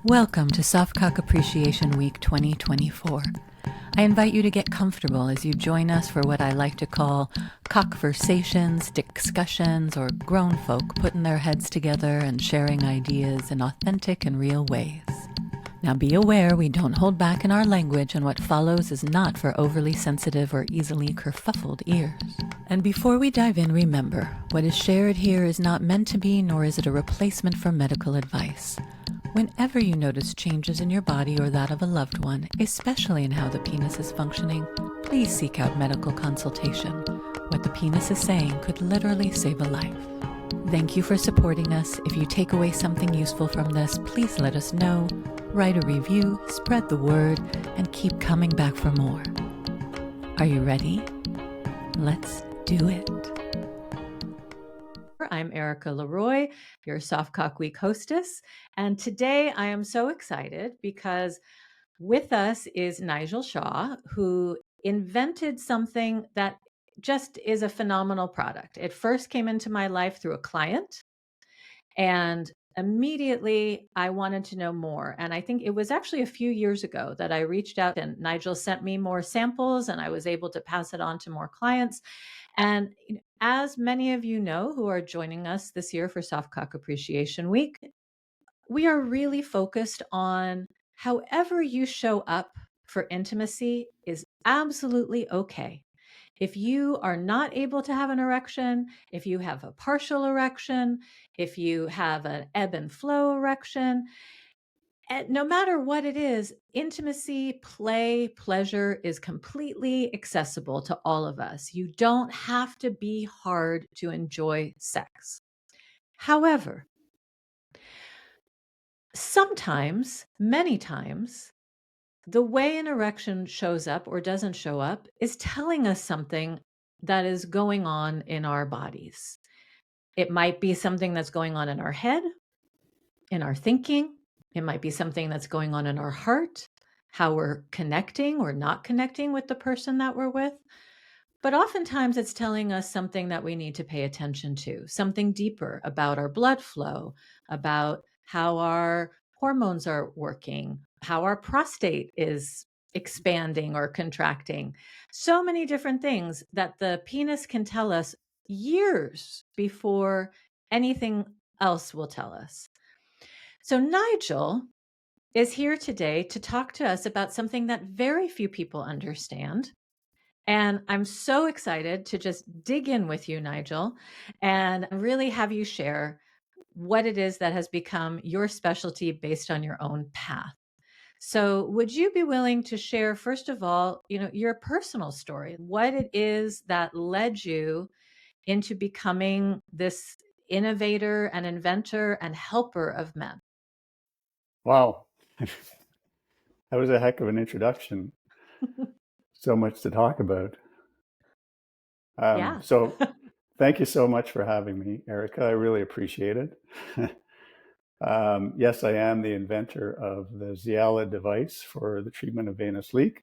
Welcome to Softcock Appreciation Week 2024. I invite you to get comfortable as you join us for what I like to call cockversations, discussions, or grown folk putting their heads together and sharing ideas in authentic and real ways. Now be aware we don't hold back in our language, and what follows is not for overly sensitive or easily kerfuffled ears. And before we dive in, remember, what is shared here is not meant to be, nor is it a replacement for medical advice. Whenever you notice changes in your body or that of a loved one, especially in how the penis is functioning, please seek out medical consultation. What the penis is saying could literally save a life. Thank you for supporting us. If you take away something useful from this, please let us know, write a review, spread the word, and keep coming back for more. Are you ready? Let's do it. I'm Erica Leroye, your Softcock Week hostess, and today I am so excited because with us is Nigel Shaw, who invented something that just is a phenomenal product. It first came into my life through a client, and immediately I wanted to know more. And I think it was actually a few years ago that I reached out and Nigel sent me more samples and I was able to pass it on to more clients. And as many of you know who are joining us this year for Softcock Appreciation Week, we are really focused on however you show up for intimacy is absolutely okay. If you are not able to have an erection, if you have a partial erection, if you have an ebb and flow erection, and no matter what it is, intimacy, play, pleasure is completely accessible to all of us. You don't have to be hard to enjoy sex. However, sometimes, many times, the way an erection shows up or doesn't show up is telling us something that is going on in our bodies. It might be something that's going on in our head, in our thinking. It might be something that's going on in our heart, how we're connecting or not connecting with the person that we're with. But oftentimes it's telling us something that we need to pay attention to, something deeper about our blood flow, about how our hormones are working, how our prostate is expanding or contracting. So many different things that the penis can tell us years before anything else will tell us. So Nigel is here today to talk to us about something that very few people understand. And I'm so excited to just dig in with you, Nigel, and really have you share what it is that has become your specialty based on your own path. So would you be willing to share, first of all, your personal story, what it is that led you into becoming this innovator and inventor and helper of men? Wow. That was a heck of an introduction. So much to talk about. Yeah. So thank you so much for having me, Erica. I really appreciate it. Yes, I am the inventor of the Xialla device for the treatment of venous leak.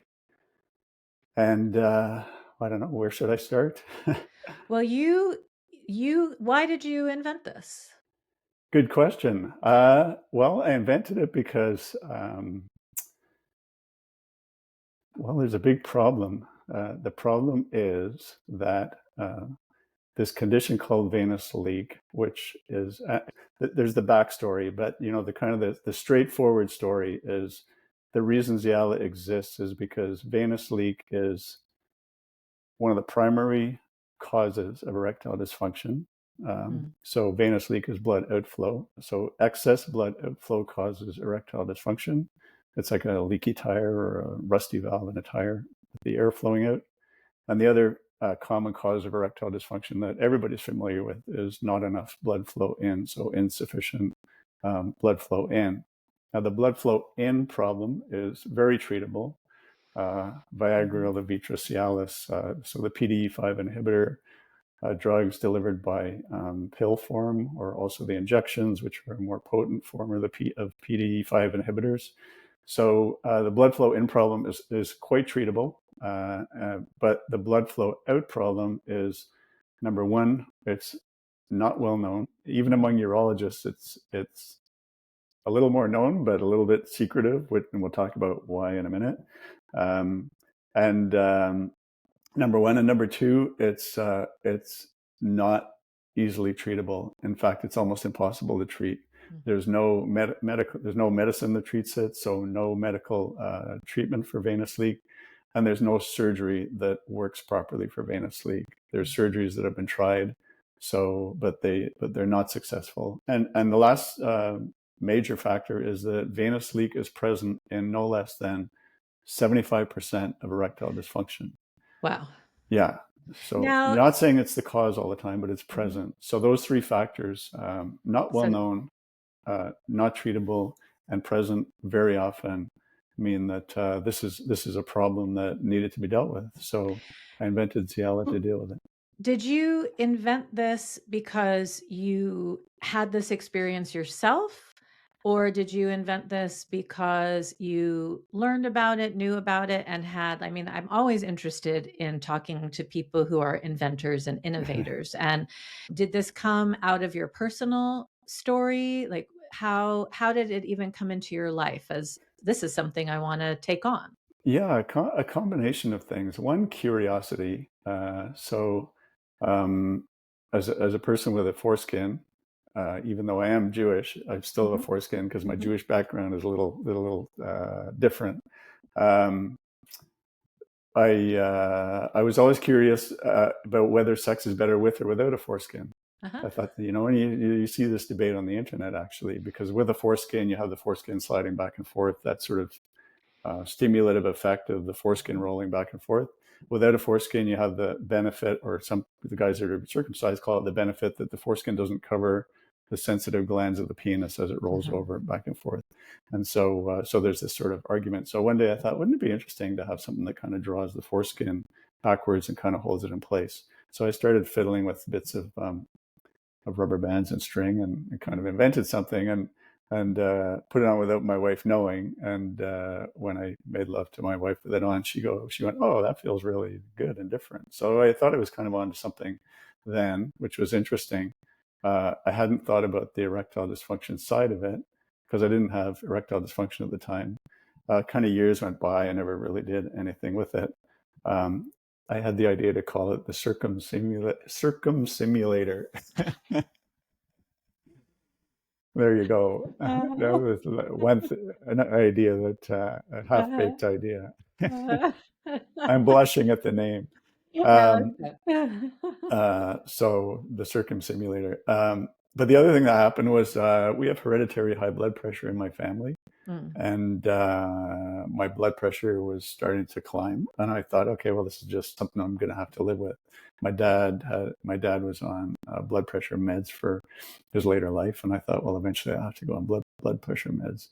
And I don't know, where should I start? Well, why did you invent this? Good question. Well, I invented it because, there's a big problem. The problem is that this condition called venous leak, which is there's the backstory, but the straightforward story is the reason Xialla exists is because venous leak is one of the primary causes of erectile dysfunction. So venous leak is blood outflow. So excess blood outflow causes erectile dysfunction. It's like a leaky tire or a rusty valve in a tire with the air flowing out. And the other common cause of erectile dysfunction that everybody's familiar with is not enough blood flow in, so insufficient blood flow in. Now, the blood flow in problem is very treatable. Viagra, Levitra, Cialis, so the PDE5 inhibitor drugs delivered by pill form, or also the injections, which are a more potent form of PDE5 inhibitors. So the blood flow in problem is quite treatable. But the blood flow out problem is, number one, it's not well known. Even among urologists, it's a little more known, but a little bit secretive, and we'll talk about why in a minute. Um, and Number one, and number two, it's not easily treatable. In fact, it's almost impossible to treat. There's no there's no medicine that treats it, so no medical treatment for venous leak, and there's no surgery that works properly for venous leak. There's surgeries that have been tried, but they're not successful. And the last major factor is that venous leak is present in no less than 75% of erectile dysfunction. Wow. Yeah. So Now, not saying it's the cause all the time, but it's present. So those three factors, not well so known, not treatable, and present very often, mean that this is a problem that needed to be dealt with. So I invented Xialla to deal with it. did you invent this because you had this experience yourself? Or did you invent this because you learned about it, knew about it, and had, I mean, I'm always interested in talking to people who are inventors and innovators. And did this come out of your personal story? Like how did it even come into your life as this is something I want to take on? Yeah, a combination of things. One, curiosity. Um, as a person with a foreskin, even though I am Jewish, I still have a Mhm, foreskin because my mhm. Jewish background is a little different. Um, I was always curious about whether sex is better with or without a foreskin. Uh-huh. I thought, and you see this debate on the internet actually, because with a foreskin, you have the foreskin sliding back and forth, that sort of stimulative effect of the foreskin Mhm, rolling back and forth. Without a foreskin, you have the benefit, or some the guys that are circumcised call it the benefit, that the foreskin doesn't cover the sensitive glands of the penis as it rolls mhm, over back and forth. And so there's this sort of argument. So one day I thought, wouldn't it be interesting to have something that kind of draws the foreskin backwards and kind of holds it in place? So I started fiddling with bits of rubber bands and string, and kind of invented something, and put it on without my wife knowing. And when I made love to my wife with it on, she went, "Oh, that feels really good and different." So I thought I was kind of onto something then, which was interesting. I hadn't thought about the erectile dysfunction side of it because I didn't have erectile dysfunction at the time. Kind of years went by, I never really did anything with it. Um, I had the idea to call it the circumsimulator. There you go. That uh, was an idea that a uh, half-baked idea. uh. I'm blushing at the name. No, Um, it's good. so the circumsimulator. But the other thing that happened was we have hereditary high blood pressure in my family, Mm, and my blood pressure was starting to climb. And I thought, okay, well, this is just something I'm going to have to live with. My dad was on blood pressure meds for his later life, and I thought, well, eventually I have to go on blood pressure meds.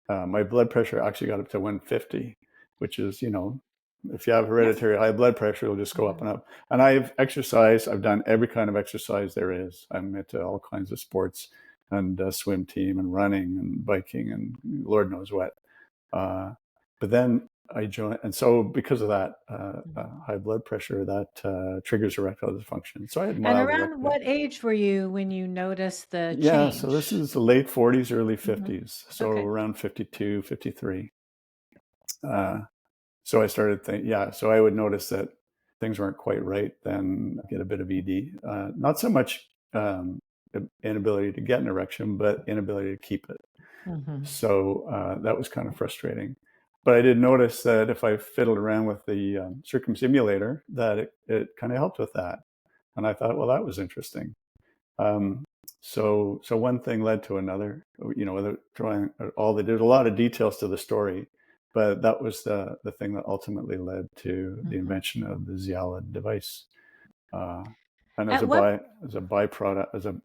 My blood pressure actually got up to 150, which is, if you have yes. hereditary high blood pressure, it'll just go up Mhm, and up. And I've exercised. I've done every kind of exercise there is. I'm into all kinds of sports, and swim team and running and biking and Lord knows what. Uh, but then I joined, and so because of that mhm. high blood pressure, that triggers erectile dysfunction. So I had And mild around erectile. what age were you when you noticed the Yeah, so this change? is the late 40s, early Mhm. 50s. So Okay. around 52, 53. Uh, so I started thinking, yeah, so I would notice that things weren't quite right, then get a bit of ED. Not so much inability to get an erection, but inability to keep it. Mhm, So that was kind of frustrating. But I did notice that if I fiddled around with the circumsimulator, that it kind of helped with that. And I thought, well, that was interesting. Um, so one thing led to another. Without drawing there's a lot of details to the story, but that was the thing that ultimately led to the mhm. invention of the Xialla device. Uh, and At what as a byproduct,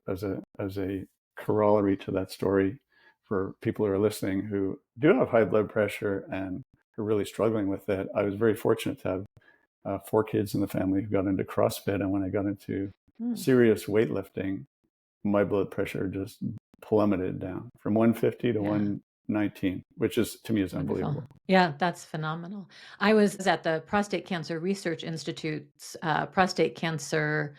as a corollary to that story, for people who are listening who do have high blood pressure and are really struggling with it, I was very fortunate to have four kids in the family who got into CrossFit, and when I got into mm, serious weightlifting, my blood pressure just plummeted down from 150 to yeah. 119, which is to me is Wonderful. unbelievable. Yeah, that's phenomenal. I was at the Prostate Cancer Research Institute's prostate cancer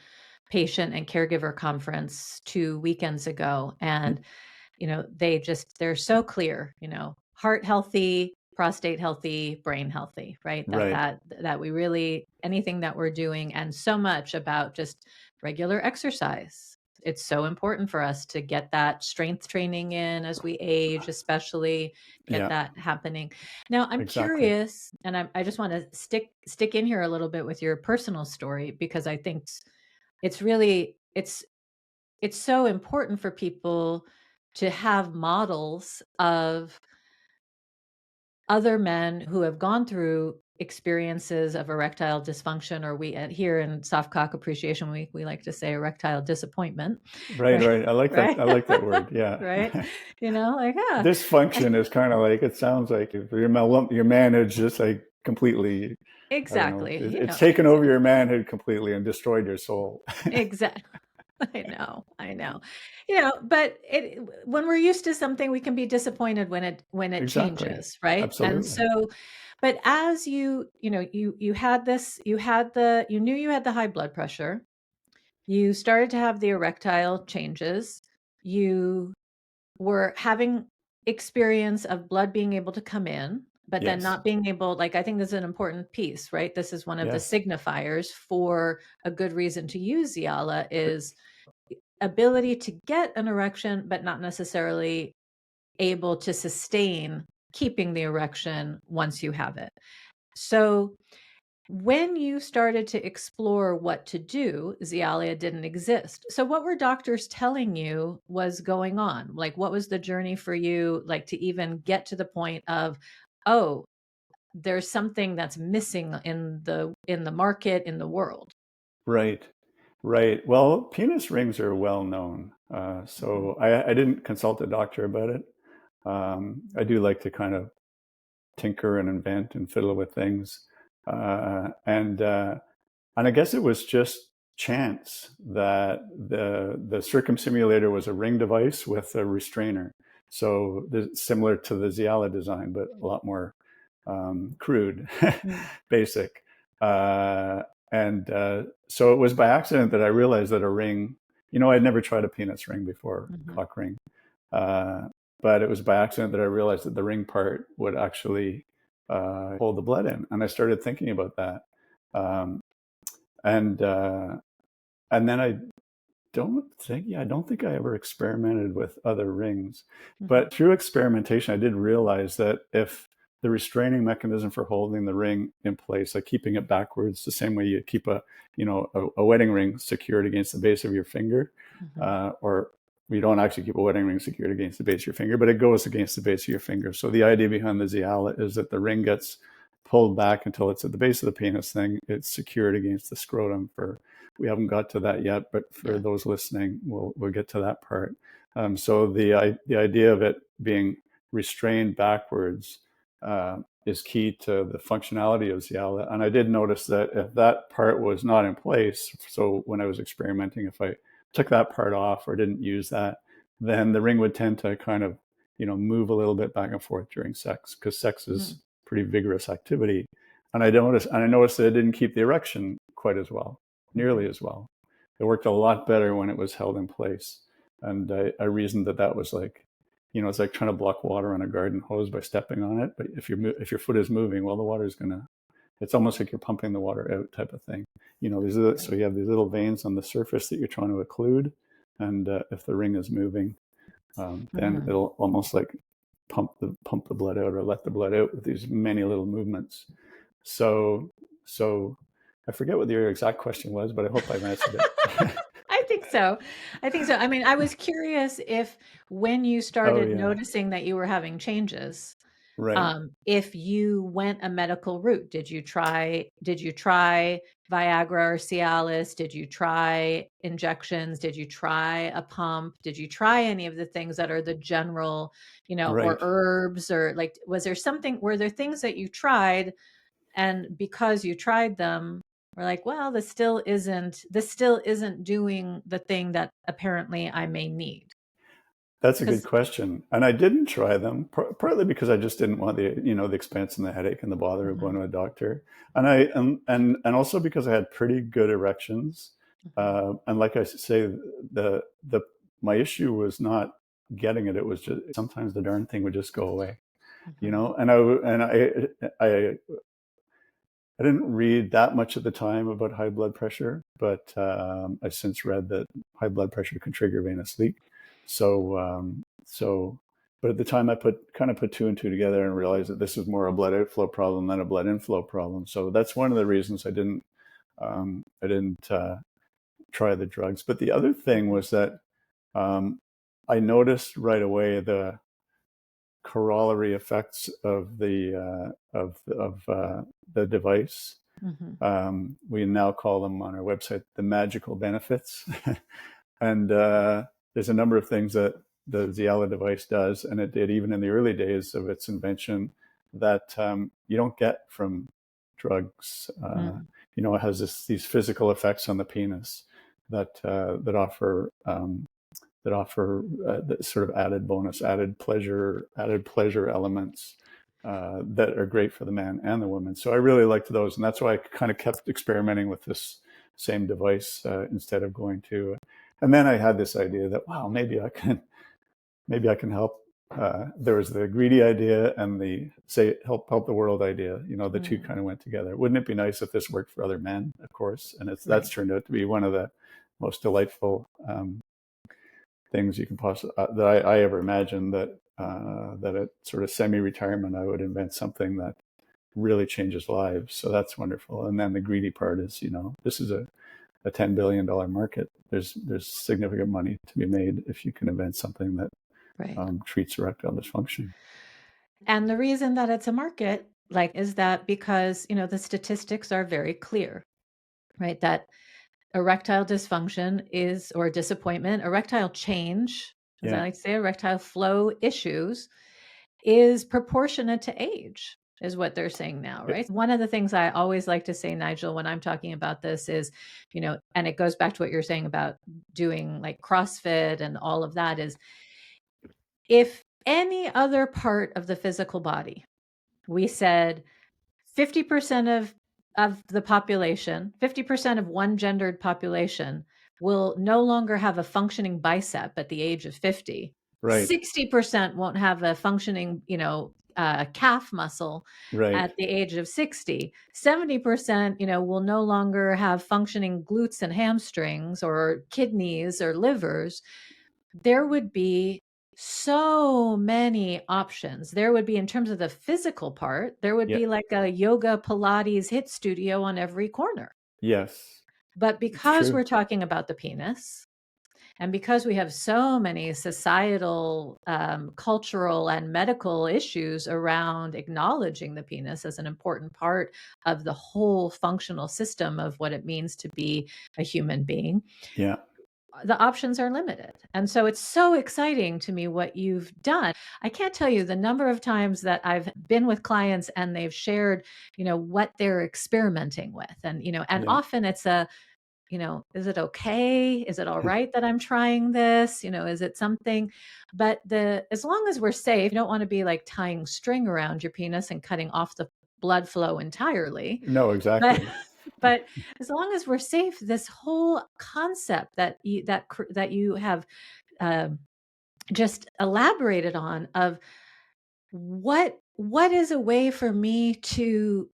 patient and caregiver conference 2 weekends ago and they're so clear, heart healthy, prostate healthy, brain healthy, right? Right. That we really, anything that we're doing, and so much about just regular exercise. It's so important for us to get that strength training in as we age, especially get Yeah, that happening. Now, I'm exactly. curious, and I just want to stick in here a little bit with your personal story, because I think it's really it's so important for people to have models of other men who have gone through experiences of erectile dysfunction, or we here in Soft Cock Appreciation Week, we like to say erectile disappointment, Right, right? right. I like that. Right? I like that word. Yeah. Right? Like, Dysfunction is kind of like, it sounds like if you're managed just like completely, I don't know, exactly, it's taken over your manhood completely and destroyed your soul. exactly. I know. But when we're used to something, we can be disappointed when it Exactly. changes, right? And Absolutely. so, but as you had this, you knew you had the high blood pressure, you started to have the erectile changes, you were having experience of blood being able to come in, but then Yes. not being able, like, I think this is an important piece, right? This is one of the Yes. signifiers for a good reason to use Xialla is ability to get an erection, but not necessarily able to sustain keeping the erection once you have it. So when you started to explore what to do, Xialia didn't exist. So what were doctors telling you was going on? Like, what was the journey for you, like, to even get to the point of, oh, there's something that's missing in the market, in the world? Right. Right. Well, penis rings are well known. Mhm. So I didn't consult a doctor about it. I do like to kind of tinker and invent and fiddle with things. And I guess it was just chance that the circumsimulator was a ring device with a restrainer. So similar to the Xialla design, but a lot more crude, Mm. basic. Uh, and so it was by accident that I realized that a ring, I'd never tried a penis ring before, Mhm. cock ring. Uh, but it was by accident that I realized that the ring part would actually hold the blood in. And I started thinking about that. Um, and uh, and then I don't think I ever experimented with other rings, Mhm. but through experimentation, I did realize that if the restraining mechanism for holding the ring in place, like keeping it backwards, the same way you keep a wedding ring secured against the base of your finger, Mhm. or you don't actually keep a wedding ring secured against the base of your finger, but it goes against the base of your finger. So the idea behind the Xialla is that the ring gets pulled back until it's at the base of the penis thing. It's secured against the scrotum for, we haven't got to that yet, but for Yeah. those listening, we'll get to that part. So the idea of it being restrained backwards is key to the functionality of Xialla. And I did notice that if that part was not in place, so when I was experimenting, if I took that part off or didn't use that, then the ring would tend to kind of move a little bit back and forth during sex, because sex is Mm. pretty vigorous activity. And I noticed that it didn't keep the erection quite as well, nearly Mhm. as well. It worked a lot better when it was held in place. And I reasoned that was like, it's like trying to block water on a garden hose by stepping on it. But if your foot is moving, well, the water is gonna. It's almost like you're pumping the water out, type of thing. Right. So you have these little veins on the surface that you're trying to occlude, and if the ring is moving, then Mhm. it'll almost like pump the blood out or let the blood out with these many little movements. So so I forget what your exact question was, but I hope I've answered it. I think so. I think so. I mean, I was curious if when you Oh started yeah, noticing that you were having changes, right, if you went a medical route. Did you try Viagra or Cialis? Did you try injections? Did you try a pump? Did you try any of the things that are the general, or right. herbs, or like, were there things that you tried, and because you tried them, we're like, well, this still isn't doing the thing that apparently I may need. That's a good Because question, and I didn't try them partly because I just didn't want the expense and the headache and the bother of going to a doctor, and also because I had pretty good erections, and like I say, the my issue was not getting it. It was just sometimes the darn thing would just go away, you Mhm. know. And I didn't read that much at the time about high blood pressure, but I since read that high blood pressure can trigger venous leak. So, but at the time I kind of put two and two together and realized that this was more a blood outflow problem than a blood inflow problem. So that's one of the reasons I didn't try the drugs. But the other thing was that um, I noticed right away the corollary effects of the device. Mhm. We now call them on our website the magical benefits. And there's a number of things that the Xialla device does, and it did even in the early days of its invention, that you don't get from drugs. Mm. It has these physical effects on the penis that offer the sort of added bonus, added pleasure elements that are great for the man and the woman. So I really liked those, and that's why I kind of kept experimenting with this same device instead of going to. And then I had this idea that, wow, maybe I can help. There was the greedy idea and the help the world idea. The two Mm. kind of went together. Wouldn't it be nice if this worked for other men? Of course, and that's Right. turned out to be one of the most delightful things you can possibly that I ever imagined, that at sort of semi-retirement I would invent something that really changes lives. So that's wonderful. And then the greedy part is, this is a $10 billion market. There's significant money to be made if you can invent something that Right. treats erectile dysfunction. And the reason that it's a market, is that because, the statistics are very clear, right? That erectile dysfunction is, or disappointment, erectile change, as I Yeah. like to say, erectile flow issues is proportionate to age, is what they're saying now, right? It, One of the things I always like to say, Nigel, when I'm talking about this is, and it goes back to what you're saying about doing like CrossFit and all of that, is if any other part of the physical body, we said 50% of the population, 50% of one gendered population will no longer have a functioning bicep at the age of 50. right. 60% won't have a functioning, calf muscle Right. at the age of 60. 70%, will no longer have functioning glutes and hamstrings or kidneys or livers. There would be so many options. There would be, in terms of the physical part, there would Yeah. be like a yoga, Pilates, HIIT studio on every corner. Yes. But It's because true. we're talking about the penis, and because we have so many societal, cultural, and medical issues around acknowledging the penis as an important part of the whole functional system of what it means to be a human being, Yeah. the options are limited. And so it's so exciting to me what you've done. I can't tell you the number of times that I've been with clients and they've shared, what they're experimenting with. And Yeah. often it's is it okay? Is it all right that I'm trying this? Is it something? But as long as we're safe, you don't want to be like tying string around your penis and cutting off the blood flow entirely. No, But exactly. but as long as we're safe, this whole concept that you have um, just elaborated on, of what is a way for me to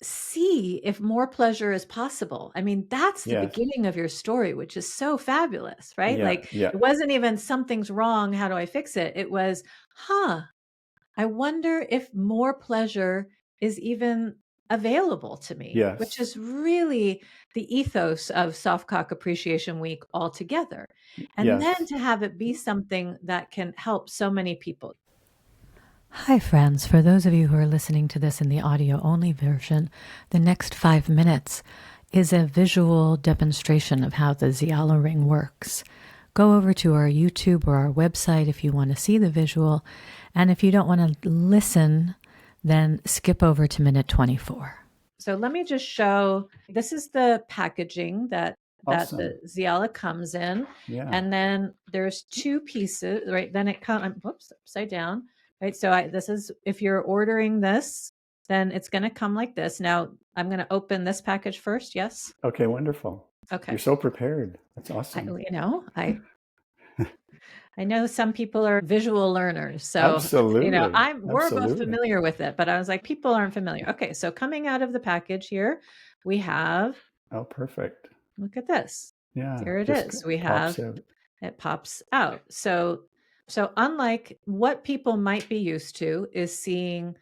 see if more pleasure is possible. I mean, that's the Yes. beginning of your story, which is so fabulous, right? Yeah. Like, Yeah. it wasn't even something's wrong, how do I fix it? It was, I wonder if more pleasure is even available to me, which Yes. is really the ethos of Soft Cock Appreciation Week altogether. And then Yes. to have it be something that can help so many people. Hi, friends. For those of you who are listening to this in the audio only version, the next 5 minutes is a visual demonstration of how the Xialla ring works. Go over to our YouTube or our website if you want to see the visual. And if you don't want to listen, then skip over to minute 24. So let me just show, this is the packaging that Awesome. the Xialla comes in. Yeah. And then there's two pieces, right? Then it comes, whoops, upside down, right? So this is, if you're ordering this, then it's going to come like this. Now I'm going to open this package first. Yes. Okay. Wonderful. You're Okay. so prepared. That's I, awesome. I I know some people are visual learners, so Absolutely. we're both Absolutely. familiar with it, but I was like, people aren't familiar. Okay, so coming out of the package here, we have, Oh, perfect. look at this. Yeah, Here it just is. We pops have, out. it pops out. So unlike what people might be used to is seeing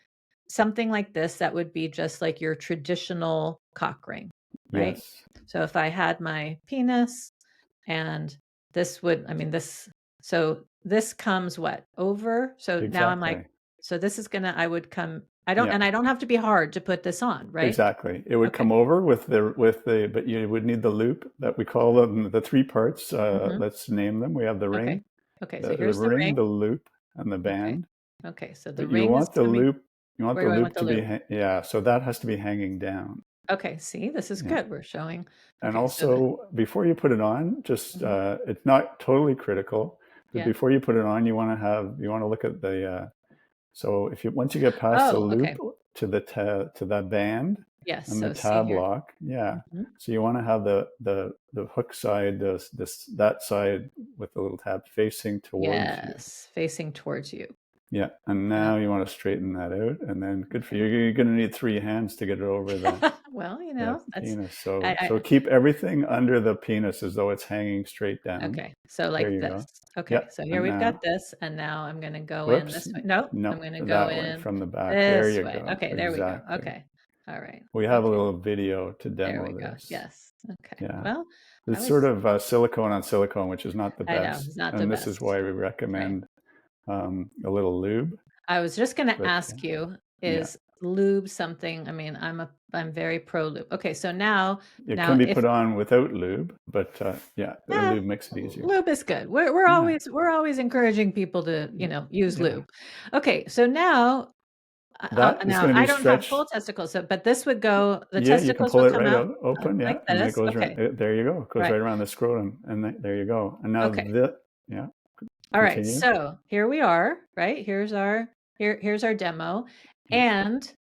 something like this that would be just like your traditional cock ring, right? Yes, So if I had my penis and this would, I mean, so this comes what? Over? So now I'm like, exactly. so this is gonna, I would come, Yeah, and I don't have to be hard to put this on, right? exactly. It would Okay. come over but you would need the loop that we call them the three parts. Hmm. Let's name them. We have the Okay. ring, Okay. So the here's the ring, ring. the loop, and the Okay. band. Okay. So the But you ring is want the coming. loop, you want Where the do I want loop the to be, loop? yeah, so that has to be hanging down. Okay. See, this is Yeah. good. We're showing. And Okay. So the, also, before you put it on, just mhm. it's not totally critical, but Yeah. before you put it on, you want to look at the so if you once you get past the Oh, loop okay. to that band Yes. and the So see tab here. lock, yeah. Mhm. So you want to have the hook side, that side with the little tab facing towards you. Yes. Facing towards you. Yeah, and Yeah. now you want to straighten that out, and then good for Okay. you. You're going to need three hands to get it over Well, the that's, penis. So I, keep everything under the penis as though it's hanging straight down. okay. So There like you this. go. Okay. Yep. So here And we've got now, this, and now I'm going to go in whoops, this way. No, I'm no, going to go that way in from the back. There this you way. go. Okay. There we go. Exactly. Okay. All right. We have a Okay. little video to There we demo go. this. Yes. Okay. Yeah. Well, I It's sort was, of silicone on silicone, which is not the I know best. it's not the And this is best. why we Right. recommend a little lube. I was just going to But ask you, yeah, is lube something? I mean, I'm very pro lube. Okay. So now, it can be if, put on without lube, but yeah, the yeah, lube makes it easier. lube is good. We're Yeah. always encouraging people to, use Yeah. lube. Okay. So now, That is now going to I be don't have stretched. full testicles, but this would go, the Yeah, you can testicles pull would it come right out out, open, like yeah, and then it this. goes right Okay. there. You go. It goes Right. right around the scrotum, and there you go. And now Okay. yeah, All right. continue. So here we are, right? Here's our demo. Yeah. And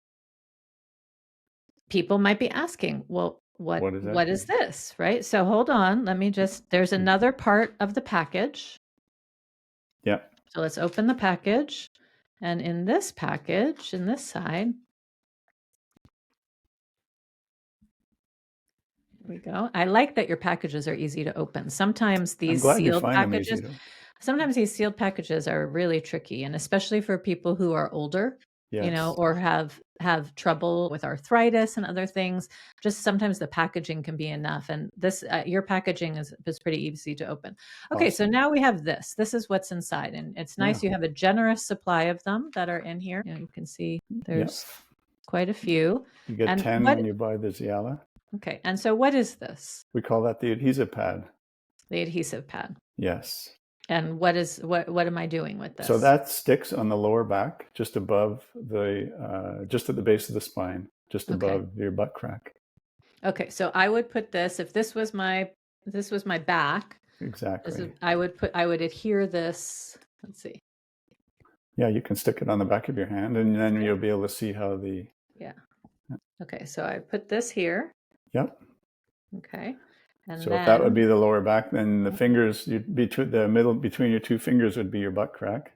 people might be asking, well, What does what that is do? this? Right? So hold on. There's another part of the package. Yeah. So let's open the package. And in this package, in this side, here we go. I like that your packages are easy to open. I'm glad you find them easy to. Sometimes these sealed packages are really tricky, and especially for people who are older, Yes. or have trouble with arthritis and other things. Just sometimes the packaging can be enough, and this your packaging is pretty easy to open. Okay, so Awesome. now we have this. This is what's inside, and it's Yeah. nice. You have a generous supply of them that are in here. You can see Yeah. there's quite a few. You get And 10 when you buy the Xialla. okay, and so what is this? We call that the adhesive pad. The adhesive pad. Yes. And what am I doing with So this? that sticks on the lower back, just above just at the base of the spine, just Okay. above your butt crack. Okay, so I would put this, if this was my back, Exactly. I would adhere this, let's see. Yeah, you can stick it on the back of your hand, and then Yeah. you'll be able to see how the. Yeah. Okay, so I put this here. Yep. Okay. And So if that would then be the lower back, then the fingers between the middle between your two fingers would be your butt crack.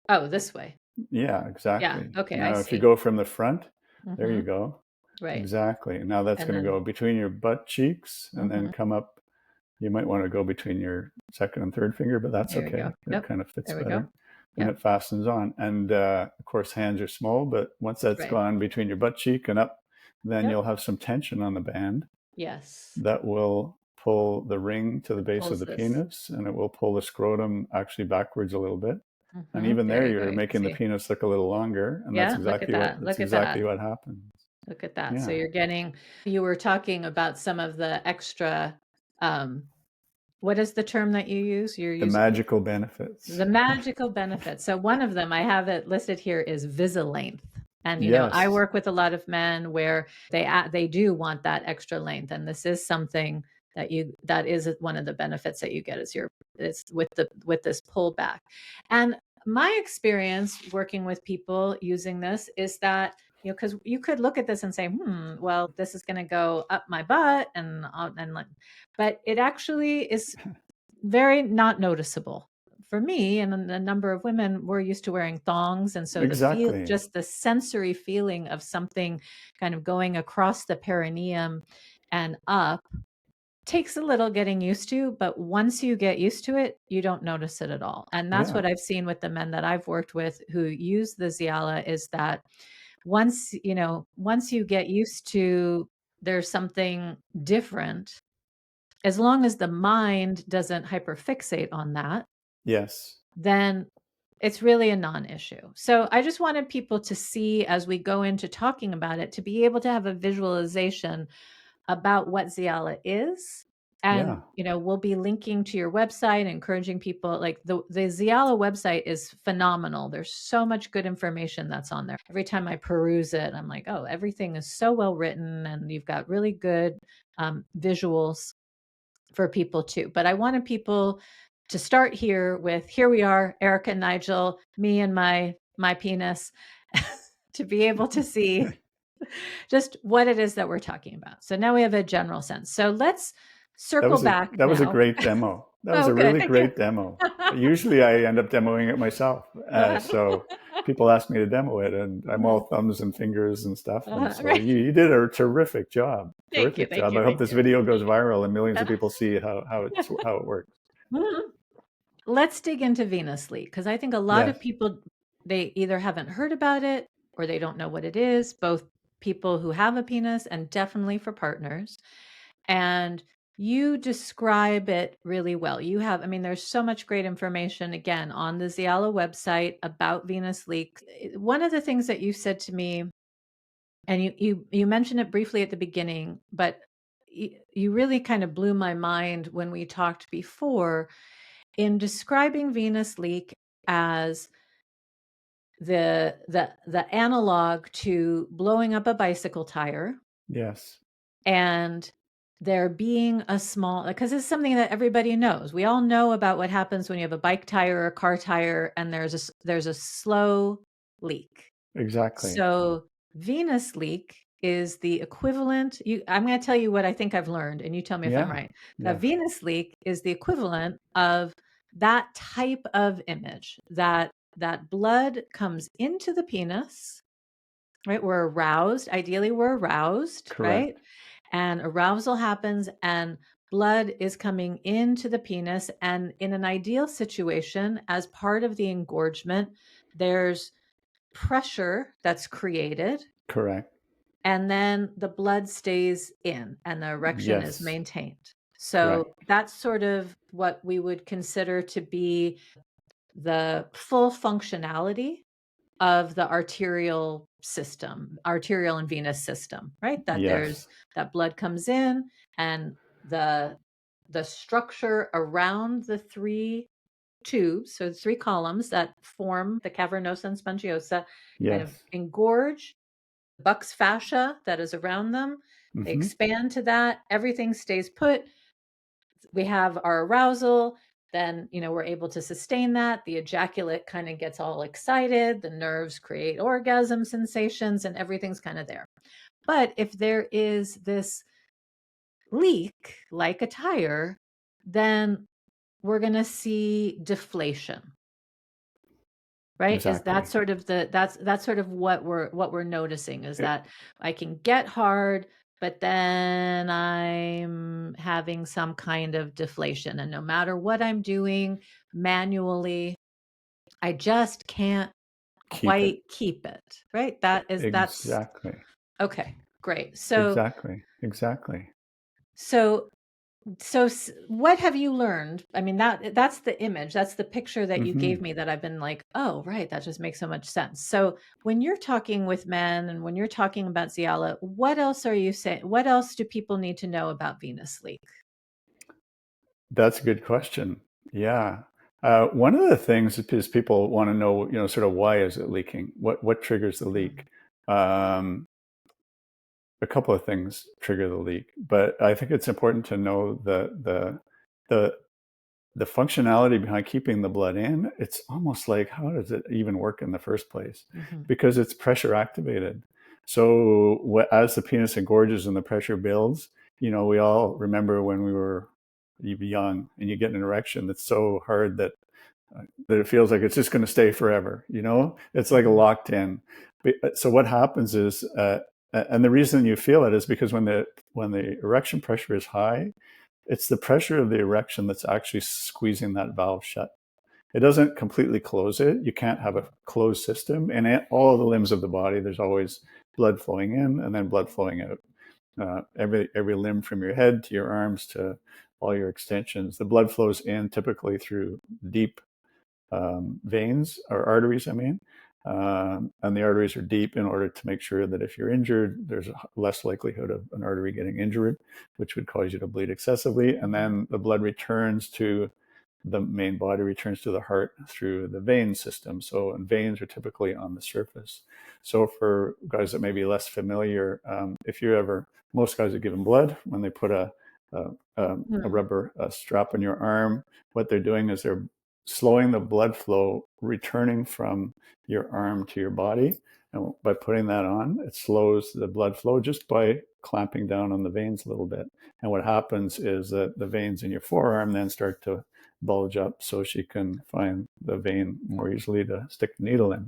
oh, this way. Yeah, Yeah. exactly. Okay, I Now, if you see. go from the front, there you Mhm. go. Right. Exactly. Now that's And going to then go between your butt cheeks and then mhm. come up. You might want to go between your second and third finger, but that's There we go. okay. It Yep. kind of fits There we go. better. And Yep. it fastens on. And of course, hands are small, but once that's Right. gone between your butt cheek and up, then Yep. you'll have some tension on the band Yes. that will pull the ring to the It base of pulls the this. penis, and it will pull the scrotum actually backwards a little bit. And Mhm. even There there, you go. you're You can making the see. penis look a little longer, and Yeah, look at that. that's Look at that. exactly what happens. Look at that. So Yeah, you were talking about some of the extra, um, what is the term that you use? You're the using magical benefits. the magical benefits. So one of them, I have it listed here, is Visalength. And I Yes, work with a lot of men where they do want that extra length, and this is something that is one of the benefits that you get is it's with this pullback. And my experience working with people using this is that because you could look at this and say, well, this is going to go up my butt and like, but it actually is very not noticeable for me and a number of women, we're used to wearing thongs. And so Exactly. just the sensory feeling of something kind of going across the perineum and up takes a little getting used to, but once you get used to it, you don't notice it at all. And that's Yeah. what I've seen with the men that I've worked with who use the Xialla, is that once you get used to there's something different, as long as the mind doesn't hyperfixate on that, Yes. then it's really a non-issue. So I just wanted people to see, as we go into talking about it, to be able to have a visualization about what Xialla is. And, Yeah. we'll be linking to your website, encouraging people. Like the Xialla website is phenomenal. There's so much good information that's on there. Every time I peruse it, I'm like, oh, everything is so well written, and you've got really good visuals for people too. But I wanted people to start here we are, Erica and Nigel, me and my penis, to be able to see just what it is that we're talking about. So now we have a general sense. So let's circle back That was a now. great demo. That was Oh, a good. really Thank you. great demo. Usually I end up demoing it myself. So people ask me to demo it, and I'm all thumbs and fingers and stuff. And so Right. you did a terrific job. Thank you. Terrific Thank job. you. I hope Thank this you. video goes viral and millions of people see how it works. Mhm. Let's dig into Venous Leak, because I think a lot Yes. of people, they either haven't heard about it or they don't know what it is, both people who have a penis and definitely for partners. And you describe it really well. There's so much great information, again, on the Xialla website about venous leak. One of the things that you said to me, and you mentioned it briefly at the beginning, but you really kind of blew my mind when we talked before, in describing venous leak as the analog to blowing up a bicycle tire. Yes. And there being a small, because it's something that everybody knows. We all know about what happens when you have a bike tire or a car tire and there's a slow leak. Exactly. So venous leak is the equivalent. I'm going to tell you what I think I've learned, and you tell me if I'm Yeah. right. A Yeah. venous leak is the equivalent of that type of image, that blood comes into the penis, right? We're aroused. Ideally, we're aroused, right? Correct. And arousal happens, and blood is coming into the penis. And in an ideal situation, as part of the engorgement, there's pressure that's created, Correct. and then the blood stays in and the erection is Yes. maintained. Right. So that's sort of what we would consider to be the full functionality of the arterial and venous system, right? Yes. That blood comes in, and the structure around the three tubes, so the three columns that form the cavernosa and spongiosa, kind of Yes. engorge. Buccal fascia that is around them, they Mm-hmm. expand to that. Everything stays put. We have our arousal, then we're able to sustain that. The ejaculate kind of gets all excited, the nerves create orgasm sensations, and everything's kind of there. But if there is this leak like a tire, then we're going to see deflation, right? Is that Exactly. sort of that's sort of what we're noticing, is It, that I can get hard, but then I'm having some kind of deflation, and no matter what I'm doing manually, I just can't keep it. quite keep it, right? That's Exactly. okay. Great. Exactly. Exactly. So what have you learned? I mean, that's the image, that's the picture that you Mm-hmm. gave me, that I've been like, oh, right, that just makes so much sense. So when you're talking with men and when you're talking about Xialla, what else are you saying? What else do people need to know about venous leak? That's a good question. Yeah. One of the things is people want to know, sort of why is it leaking? What triggers the leak? Um, a couple of things trigger the leak, but I think it's important to know the the functionality behind keeping the blood in. It's almost like, how does it even work in the first place? Mm-hmm. Because it's pressure activated. So as the penis engorges and the pressure builds, we all remember when we were young and you get an erection that's so hard that that it feels like it's just going to stay forever. It's like locked in. So what happens is, and the reason you feel it is because when the erection pressure is high, it's the pressure of the erection that's actually squeezing that valve shut. It doesn't completely close it. You can't have a closed system. In all of the limbs of the body, there's always blood flowing in and then blood flowing out. Every limb from your head to your arms to all your extensions, the blood flows in typically through deep veins or arteries, I mean. And the arteries are deep in order to make sure that if you're injured, there's a less likelihood of an artery getting injured, which would cause you to bleed excessively. And then the blood returns to the main body, returns to the heart through the vein system. So, and veins are typically on the surface. So for guys that may be less familiar, if you ever, most guys are given blood when they put a rubber strap on your arm, what they're doing is they're slowing the blood flow returning from your arm to your body. And by putting that on, it slows the blood flow just by clamping down on the veins a little bit. And what happens is that the veins in your forearm then start to bulge up so she can find the vein more easily to stick the needle in.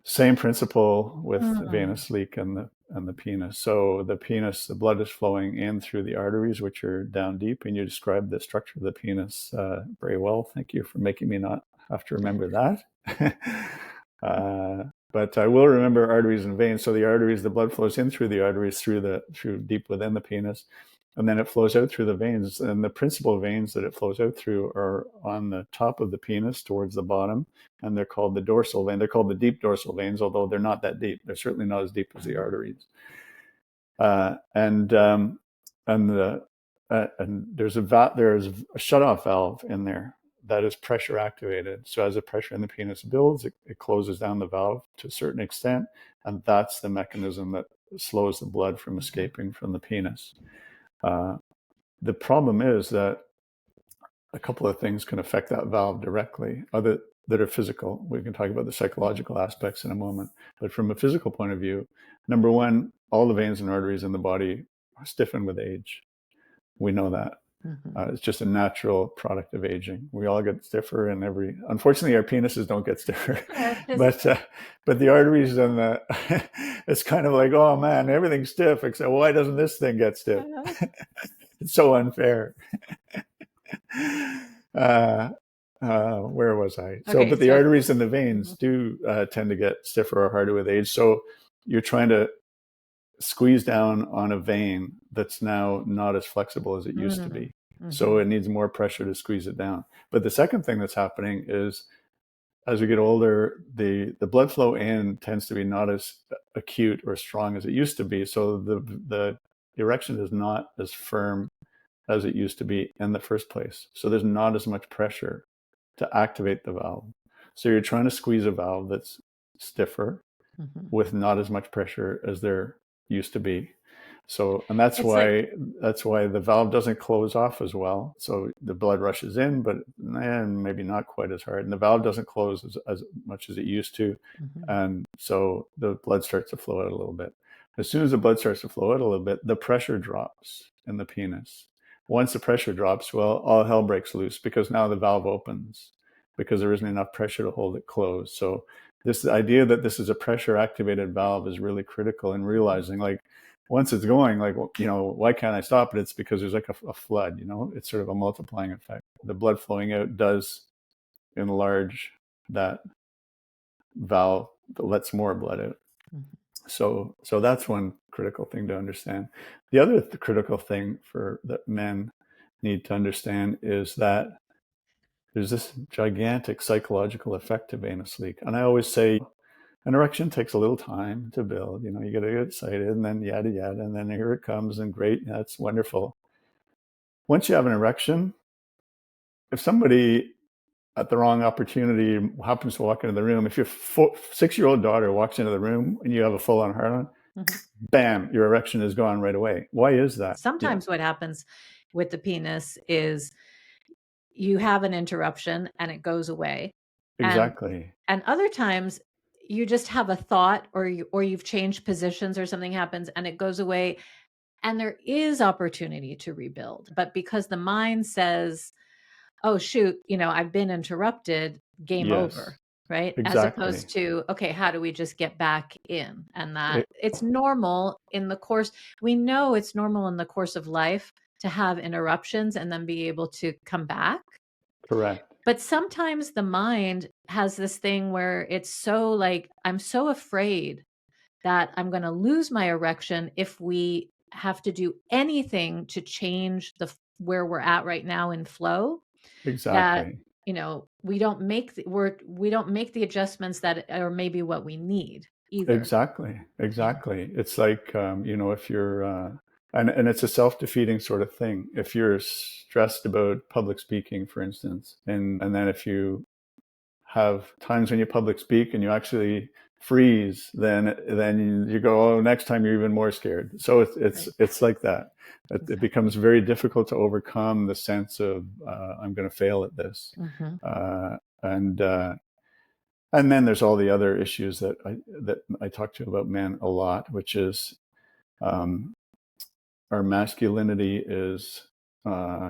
Same principle with venous leak and the penis. So the penis, the blood is flowing in through the arteries, which are down deep, and you described the structure of the penis very well. Thank you for making me not have to remember that. But I will remember arteries and veins. So the arteries, the blood flows in through the arteries, through deep within the penis, and then it flows out through the veins. And the principal veins that it flows out through are on the top of the penis towards the bottom, and they're called the dorsal vein. They're called the deep dorsal veins, although they're not that deep. They're certainly not as deep as the arteries. And there's a shutoff valve in there that is pressure activated. So as the pressure in the penis builds, it closes down the valve to a certain extent, and that's the mechanism that slows the blood from escaping from the penis. The problem is that a couple of things can affect that valve directly, that are physical. We can talk about the psychological aspects in a moment. But from a physical point of view, number one, all the veins and arteries in the body stiffen with age. We know that. It's just a natural product of aging. We all get stiffer, and unfortunately, our penises don't get stiffer. But the arteries and it's kind of like, oh man, everything's stiff, except why doesn't this thing get stiff? It's so unfair. Where was I? But the arteries and the veins do tend to get stiffer or harder with age. So you're trying to squeeze down on a vein that's now not as flexible as it used to be. So it needs more pressure to squeeze it down. But the second thing that's happening is, as we get older, the blood flow in tends to be not as acute or strong as it used to be. So the erection is not as firm as it used to be in the first place. So there's not as much pressure to activate the valve. So you're trying to squeeze a valve that's stiffer with not as much pressure as there used to be. So, and that's why the valve doesn't close off as well. So the blood rushes in, but maybe not quite as hard. And the valve doesn't close as much as it used to. And so the blood starts to flow out a little bit. As soon as the blood starts to flow out a little bit, the pressure drops in the penis. Once the pressure drops, well, all hell breaks loose, because now the valve opens because there isn't enough pressure to hold it closed. So this idea that this is a pressure activated valve is really critical in realizing, like, once it's going, like, why can't I stop it? It's because there's like a flood, it's sort of a multiplying effect. The blood flowing out does enlarge that valve that lets more blood out. So that's one critical thing to understand. The other critical thing that men need to understand is that there's this gigantic psychological effect to venous leak. And I always say, an erection takes a little time to build. You got to get excited, and then yada, yada, and then here it comes, and great, that's wonderful. Once you have an erection, if somebody at the wrong opportunity happens to walk into the room, if your 6-year-old daughter walks into the room and you have a full-on hard-on, bam, your erection is gone right away. Why is that? Sometimes what happens with the penis is you have an interruption and it goes away. Exactly. And other times you just have a thought, or you've changed positions, or something happens and it goes away, and there is opportunity to rebuild. But because the mind says, oh, shoot, I've been interrupted, game over, Yes, right? As exactly. opposed to, okay, how do we just get back in? And that It, it's normal in the course. We know it's normal in the course of life to have interruptions and then be able to come back. correct. But sometimes the mind has this thing where it's so like, I'm so afraid that I'm going to lose my erection if we have to do anything to change where we're at right now in flow, that Exactly. we don't make the adjustments that are maybe what we need either. Exactly. Yeah. Exactly. It's like, if you're, and it's a self-defeating sort of thing. If you're stressed about public speaking, for instance, and then if you have times when you public speak and you actually freeze, then you go, oh, next time you're even more scared. So Right. it's like that. It Exactly. becomes very difficult to overcome the sense of I'm going to fail at this, Hmm. uh, and and then there's all the other issues that I talk to about men a lot, which is um, our masculinity is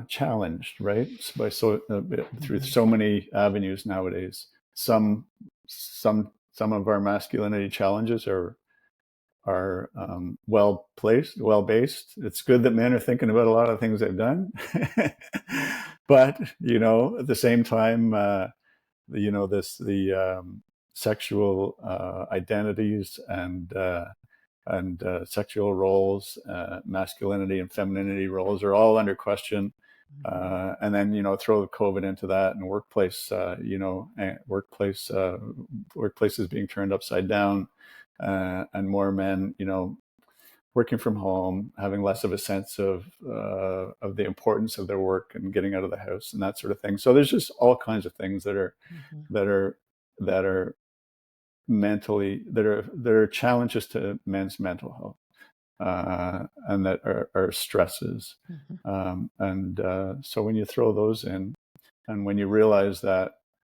challenged, right? Through Hmm. so many avenues nowadays. Some of our masculinity challenges are well placed, well based. It's good that men are thinking about a lot of things they've done, Right. but at the same time, this the sexual identities and sexual roles, masculinity and femininity roles are all under question. Hmm. And then throw the COVID into that, and workplaces being turned upside down, and more men working from home, having less of a sense of the importance of their work and getting out of the house and that sort of thing. So there's just all kinds of things Hmm. that are that are that are challenges to men's mental health, and that are stresses. Hmm. And So when you throw those in, and when you realize that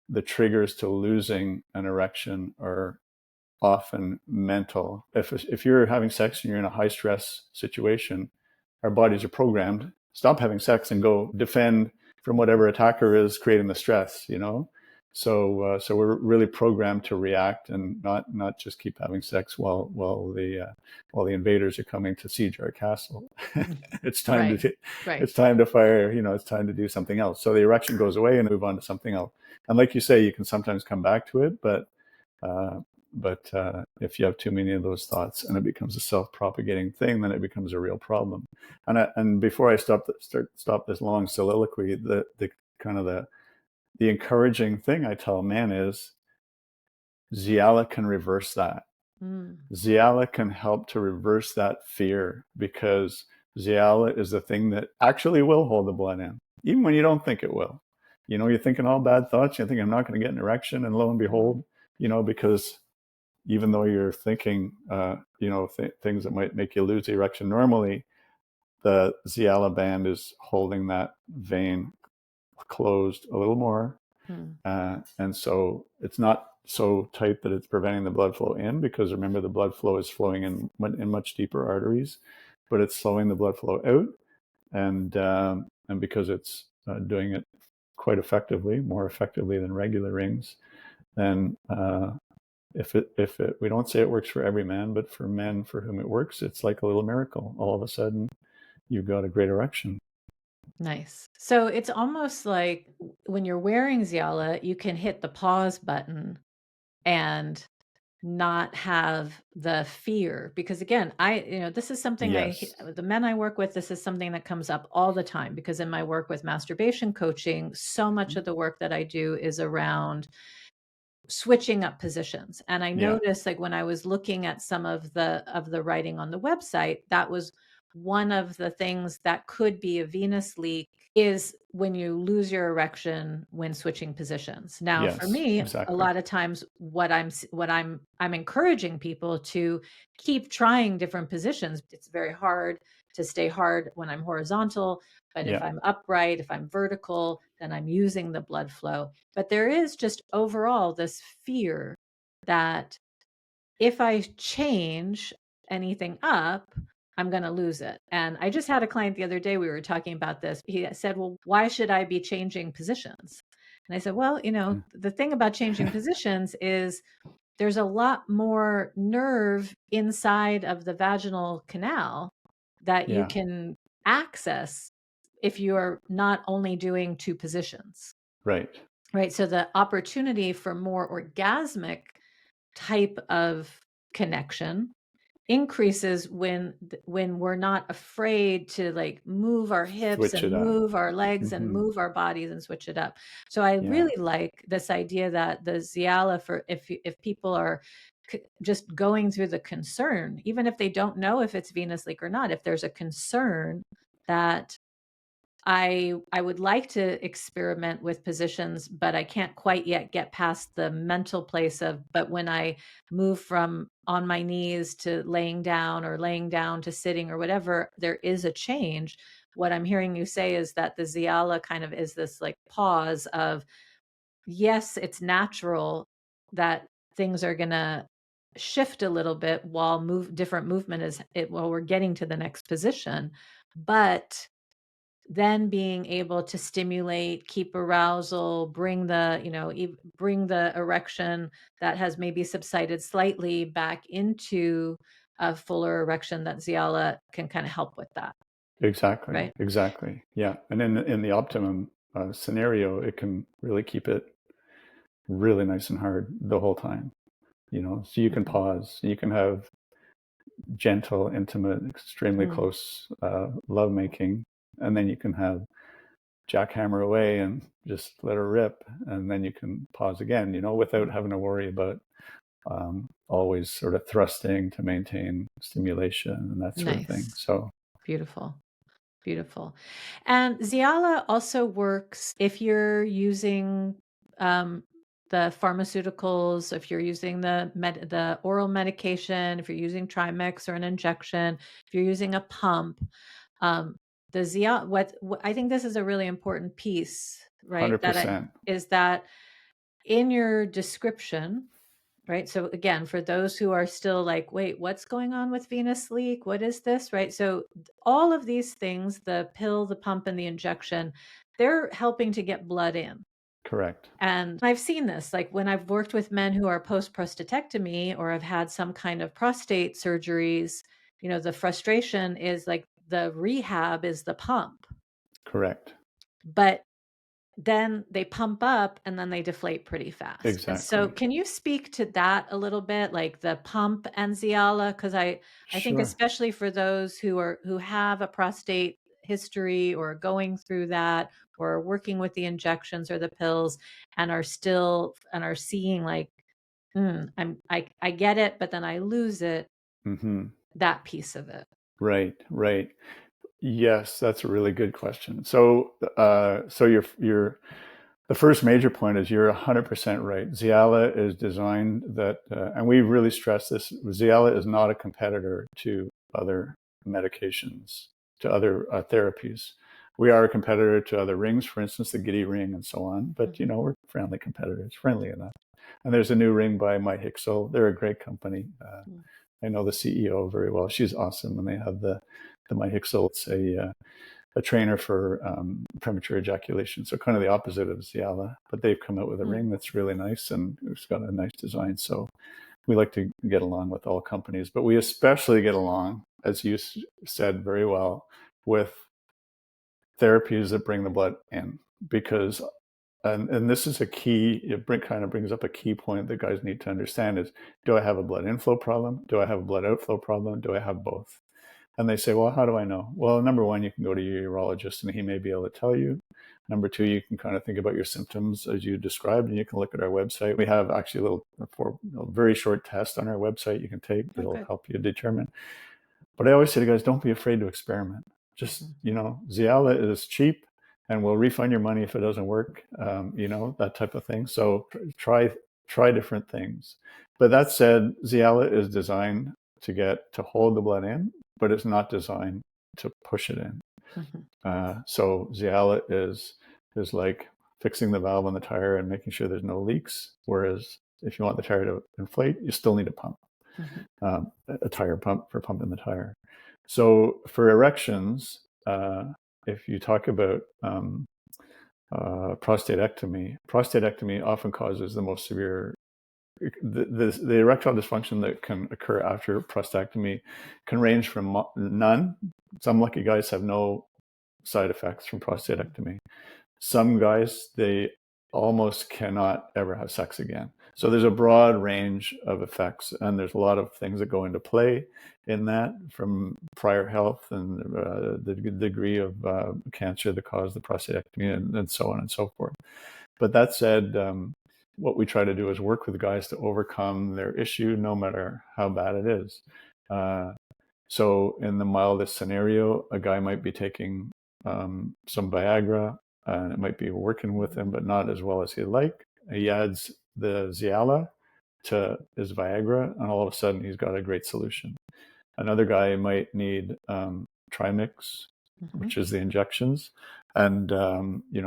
the triggers to losing an erection are often mental. If you're having sex and you're in a high stress situation, our bodies are programmed. Stop having sex and go defend from whatever attacker is creating the stress. So we're really programmed to react and not just keep having sex while the invaders are coming to siege our castle. it's time Right. to Right. it's time to fire. It's time to do something else. So the erection goes away and move on to something else. And like you say, you can sometimes come back to it, uh, but if you have too many of those thoughts and it becomes a self-propagating thing, then it becomes a real problem. And before I stop this long soliloquy, the kind of the encouraging thing I tell men is Xialla can reverse that. Mm. Xialla can help to reverse that fear, because Xialla is the thing that actually will hold the blood in, even when you don't think it will. You're thinking all bad thoughts. You think I'm not going to get an erection, and lo and behold, because even though you're thinking, things that might make you lose the erection normally, the Xialla band is holding that vein closed a little more. Mm. And so it's not so tight that it's preventing the blood flow in, because remember, the blood flow is flowing in much deeper arteries, but it's slowing the blood flow out. And because it's doing it quite effectively, more effectively than regular rings, then we don't say it works for every man, but for men for whom it works, it's like a little miracle. All of a sudden, you've got a great erection. Nice. So it's almost like when you're wearing Xiala, you can hit the pause button and not have the fear, because again, this is something Yes. the men I work with, this is something that comes up all the time, because in my work with masturbation coaching, so much of the work that I do is around switching up positions. And I Yeah. noticed, like, when I was looking at some of the writing on the website, that was one of the things that could be a venous leak, is when you lose your erection when switching positions. Now, for Yes. me, a Exactly. lot of times I'm encouraging people to keep trying different positions. It's very hard to stay hard when I'm horizontal, but if Yeah. I'm upright, if I'm vertical, then I'm using the blood flow. But there is just overall this fear that if I change anything up, I'm going to lose it. And I just had a client the other day, we were talking about this. He said, well, why should I be changing positions? And I said, well, the thing about changing positions is there's a lot more nerve inside of the vaginal canal that you Yeah. can access if you're not only doing two positions. Right. Right. So the opportunity for more orgasmic type of connection increases when we're not afraid to like move our hips Switch and it up. move our legs and Hmm. move our bodies and switch it up. So I Yeah. really like this idea that the Xialla, for if people are just going through the concern, even if they don't know if it's venous leak or not, if there's a concern that I would like to experiment with positions, but I can't quite yet get past the mental place of, but when I move from on my knees to laying down or laying down to sitting or whatever, there is a change. What I'm hearing you say is that the Xialla kind of is this like pause of, yes, it's natural that things are going to shift a little bit while different movement is it while we're getting to the next position, but then being able to stimulate, keep arousal, bring the, bring the erection that has maybe subsided slightly back into a fuller erection, that Xialla can kind of help with that, Exactly. right? Exactly. Yeah. And in the optimum scenario, it can really keep it really nice and hard the whole time. So you can Mhm. pause. You can have gentle, intimate, extremely Mm, close lovemaking, and then you can have jackhammer away and just let her rip, and then you can pause again, without mm. having to worry about always sort of thrusting to maintain stimulation and that sort of thing. Nice. So Beautiful. Beautiful. And Xialla also works if you're using um, the pharmaceuticals, if you're using the oral medication, if you're using Trimix or an injection, if you're using a pump. Um, the Xialla, what I think this is a really important piece, right? That 100%. is that in your description. Right. So again, for those who are still like, wait, what's going on with venous leak? What is this? Right. So all of these things, the pill, the pump, and the injection, they're helping to get blood in. Correct. And I've seen this, like when I've worked with men who are post prostatectomy or have had some kind of prostate surgeries, the frustration is like the rehab is the pump. Correct. But then they pump up and then they deflate pretty fast. And so Exactly. can you speak to that a little bit, like the pump and Xialla? Because I think Sure. especially for those who have a prostate history or going through that or working with the injections or the pills and are seeing like, I get it, but then I lose it, Hmm. that piece of it. Right. Right. Yes, that's a really good question. So you're the first major point is you're 100% right. Xialla is designed that, and we really stress this. Xialla is not a competitor to other medications, to other therapies. We are a competitor to other rings, for instance, the Giddy ring and so on. But Mhm. we're friendly competitors, friendly enough. And there's a new ring by MyHixel. They're a great company. Mm. I know the CEO very well. She's awesome, and they have the MyHixel. It's a trainer for premature ejaculation, so kind of the opposite of Xialla. But they've come out with a Mm. ring that's really nice and it's got a nice design. So we like to get along with all companies, but we especially get along, as you said very well, with therapies that bring the blood in, because and this is a key, kind of brings up a key point that guys need to understand is, do I have a blood inflow problem? Do I have a blood outflow problem? Do I have both? And they say, well, how do I know? Well, number one, you can go to your urologist and he may be able to tell you. Number two, you can kind of think about your symptoms as you described, and you can look at our website. We have actually a very short test on our website you can take that'll Okay. help you determine. But I always say to guys, don't be afraid to experiment. Just, Mhm. Xialla is cheap and we'll refund your money if it doesn't work, that type of thing. So try different things. But that said, Xialla is designed to hold the blood in, but it's not designed to push it in. Mhm. So Xialla is like fixing the valve on the tire and making sure there's no leaks. Whereas if you want the tire to inflate, you still need a pump, Mhm. a tire pump for pumping the tire. So for erections, if you talk about prostatectomy often causes the most severe. The erectile dysfunction that can occur after prostatectomy can range from none. Some lucky guys have no side effects from prostatectomy. Some guys, they almost cannot ever have sex again. So there's a broad range of effects, and there's a lot of things that go into play in that, from prior health and the degree of cancer that caused the prostatectomy, and so on and so forth. But that said, what we try to do is work with guys to overcome their issue, no matter how bad it is. So in the mildest scenario, a guy might be taking some Viagra, and it might be working with him, but not as well as he'd like. He adds the Xialla to his Viagra, and all of a sudden he's got a great solution. Another guy might need Trimix, which is the injections, and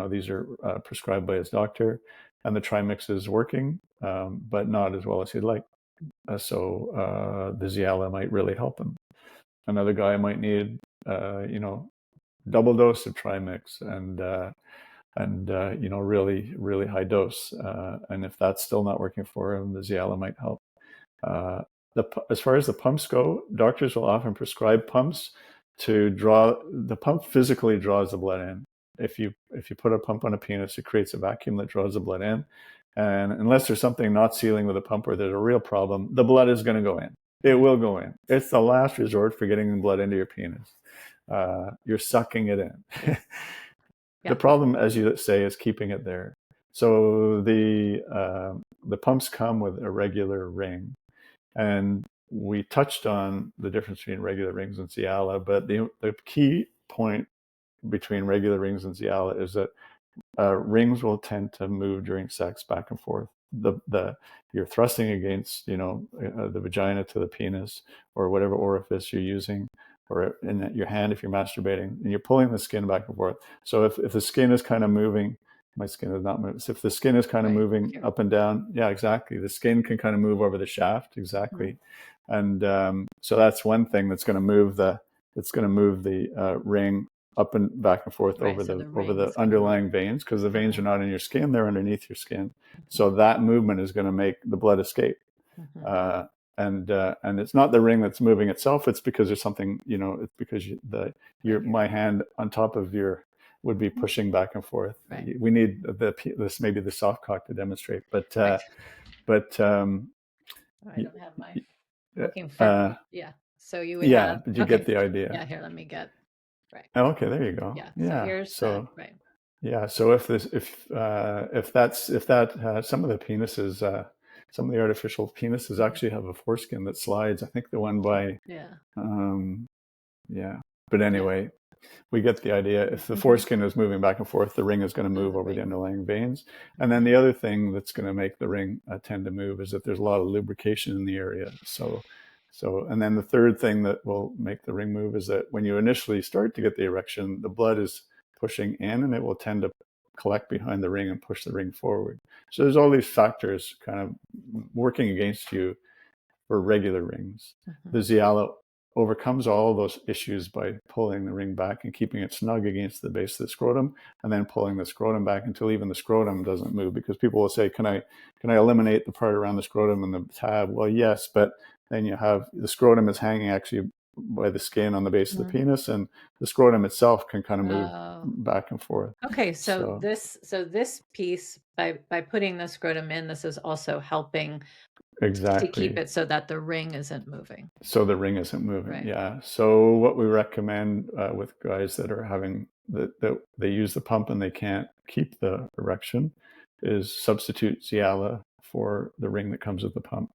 these are prescribed by his doctor, and the Trimix is working, but not as well as he'd like. So the Xialla might really help him. Another guy might need double dose of Trimix, and really high dose. And if that's still not working for him, the Xialla might help. As far as the pumps go, doctors will often prescribe pumps to draw. The pump physically draws the blood in. If you put a pump on a penis, it creates a vacuum that draws the blood in. And unless there's something not sealing with a pump, or there's a real problem, the blood is going to go in. It will go in. It's the last resort for getting the blood into your penis. You're sucking it in. The problem, as you say, is keeping it there. So the pumps come with a regular ring, and we touched on the difference between regular rings and Xialla, but the key point between regular rings and Xialla is that rings will tend to move during sex back and forth. You're thrusting against the vagina to the penis, or whatever orifice you're using, or in your hand if you're masturbating, and you're pulling the skin back and forth. So if the skin is kind of moving, my skin is not moving. So if the skin is kind of moving up and down, yeah, exactly. The skin can kind of move over the shaft, exactly. And so that's one thing that's going to move the ring up and back and forth over the underlying veins, because the veins are not in your skin, they're underneath your skin. So that movement is going to make the blood escape. And it's not the ring that's moving itself. It's because there's something, it's because my hand on top of your would be pushing back and forth. Right. We need this maybe the soft cock to demonstrate, but I don't have my looking for So you would have. Did you get the idea? Yeah, here, let me get right. Oh, okay, there you go. Yeah. So here's right. Yeah. So if that some of the penises. Some of the artificial penises actually have a foreskin that slides. I think the one by But anyway, we get the idea. If the foreskin is moving back and forth, the ring is going to move over the underlying veins. And then the other thing that's going to make the ring tend to move is that there's a lot of lubrication in the area. So, and then the third thing that will make the ring move is that when you initially start to get the erection, the blood is pushing in, and it will tend to collect behind the ring and push the ring forward. So there's all these factors kind of working against you for regular rings. The Xialla overcomes all those issues by pulling the ring back and keeping it snug against the base of the scrotum, and then pulling the scrotum back until even the scrotum doesn't move. Because people will say, can I eliminate the part around the scrotum and the tab? Well, yes, but then you have the scrotum is hanging actually by the skin on the base of the penis, and the scrotum itself can kind of move back and forth. Okay, so this piece, by putting the scrotum in, this is also helping to keep it so that the ring isn't moving. So the ring isn't moving, right. Yeah. So what we recommend with guys that are having that they use the pump and they can't keep the erection is substitute Xialla for the ring that comes with the pump.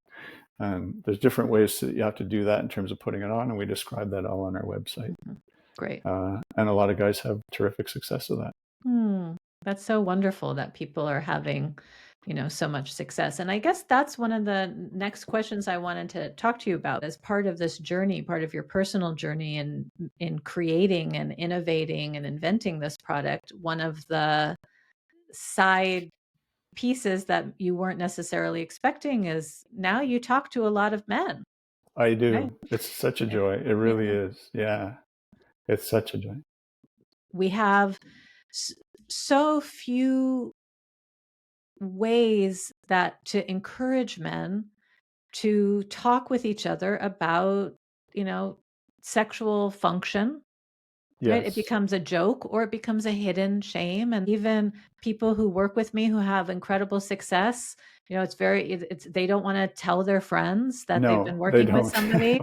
And there's different ways that you have to do that in terms of putting it on, and we describe that all on our website. Great. And a lot of guys have terrific success with that. That's so wonderful that people are having, so much success. And I guess that's one of the next questions I wanted to talk to you about as part of this journey, part of your personal journey in creating and innovating and inventing this product. One of the side pieces that you weren't necessarily expecting is now you talk to a lot of men. I Right. do. It's such a joy. It really Yeah. is. Yeah. It's such a joy. We have so few ways that to encourage men to talk with each other about, you know, sexual function, right? It Yes. becomes a joke or it becomes a hidden shame. And even people who work with me who have incredible success, you know, it's they don't want to tell their friends that they've been No, they working with don't. somebody.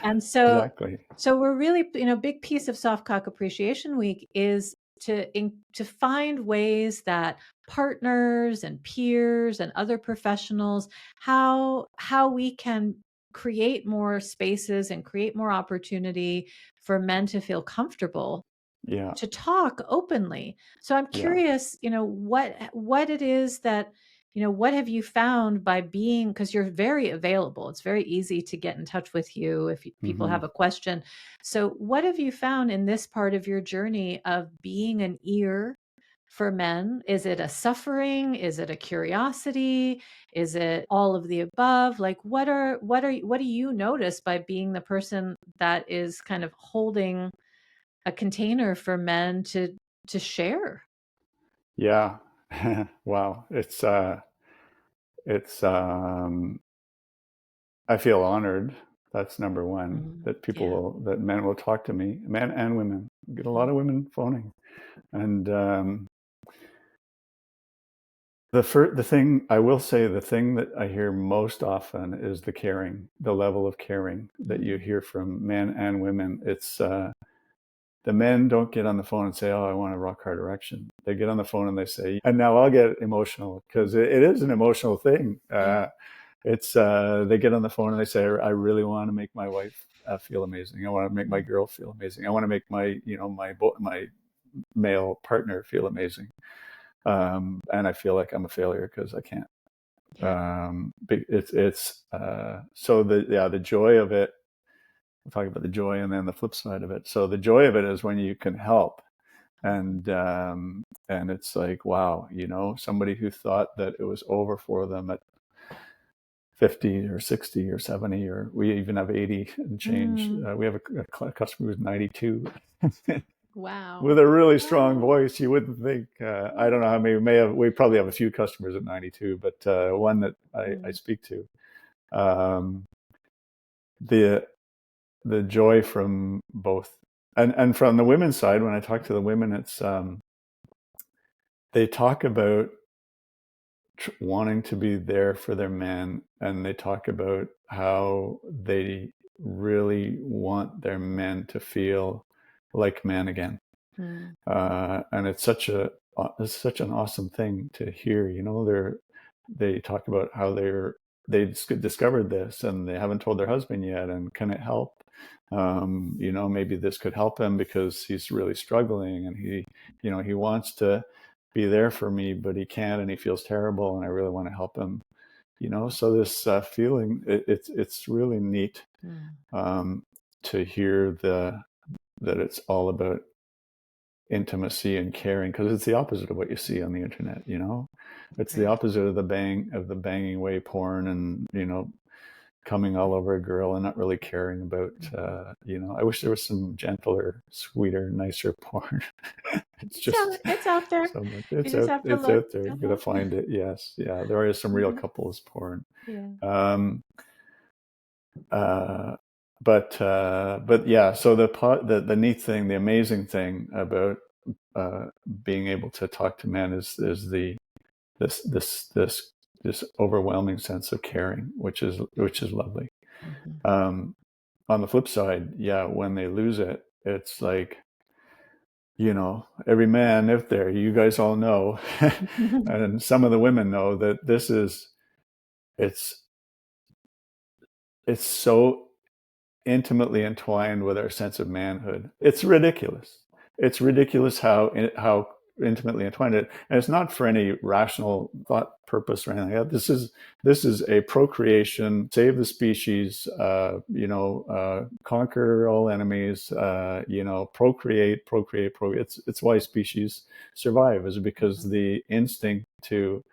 And Exactly. so we're really, you know, big piece of Soft Cock Appreciation Week is to find ways that partners and peers and other professionals, how we can create more spaces and create more opportunity for men to feel comfortable Yeah. to talk openly. So I'm Yeah. curious, you know, what it is that, you know, what have you found by being, because you're very available. It's very easy to get in touch with you if people Hmm. have a question. So what have you found in this part of your journey of being an ear for men? Is it a suffering? Is it a curiosity? Is it all of the above? Like what do you notice by being the person that is kind of holding a container for men to share? Yeah. Wow. It's I feel honored. That's number one, Mm, that people yeah. that men will talk to me, men and women. I get a lot Mhm, of women phoning. And the thing I will say, the thing that I hear most often is the caring, the level of caring that you mm, hear from men and women. It's the men don't get on the phone and say, "Oh, I want a rock hard erection." They get on the phone and they say, and now I'll get emotional because it is an emotional thing. yeah, It's they get on the phone and they say, "I really want to make my wife feel amazing. I want to make my mm, girl feel amazing. I want to make my my male partner feel amazing." And I feel like I'm a failure because I can't. yeah, It's so the joy of it. We'll talk about the joy and then the flip side of it. So the joy of it is when you can help, mhm, and it's like, wow, somebody who thought that it was over for them at 50 or 60 or 70, or we even have 80 and change. mm. We have a customer who's 92 Wow. with a really strong Wow. voice. You wouldn't think. I don't know how many we probably have a few customers at 92, but one that I Mm, speak to, um, the the joy from both, and from the women's side, when I talk to the women, it's they talk about wanting to be there for their men, and they talk about how they really want their men to feel like men again. mm, And it's such an awesome thing to hear. They talk about how they discovered this and they haven't told their husband yet, and can it help? Maybe this could help him because he's really struggling, and he wants to be there for me, but he can't, and he feels terrible, and I really want to help him. So this feeling, it's really neat, mm. um, to hear that it's all about intimacy and caring, because it's the opposite of what you see on the internet. It's the Right. opposite of the banging away porn, and coming all over a girl and not really caring about. Mhm. I wish there was some gentler, sweeter, nicer porn. It's just It's out there. so much. You just have to It's look. out there. You gotta Uh-huh. find it. Yes, yeah, there is some real Mhm. couples porn. Yeah. um uh but yeah, so the neat thing, the amazing thing about uh, being able to talk to men is this this this this overwhelming sense of caring, which is lovely. Mhm. Um, on the flip side, yeah, when they lose it, it's like, every man out there, you guys all know, and some of the women know that it's it's so intimately entwined with our sense of manhood. It's ridiculous. It's ridiculous how intimately entwined it, and it's not for any rational thought purpose or anything like that. This is a procreation, save the species, conquer all enemies, procreate. It's why species survive, is because Mhm. the instinct to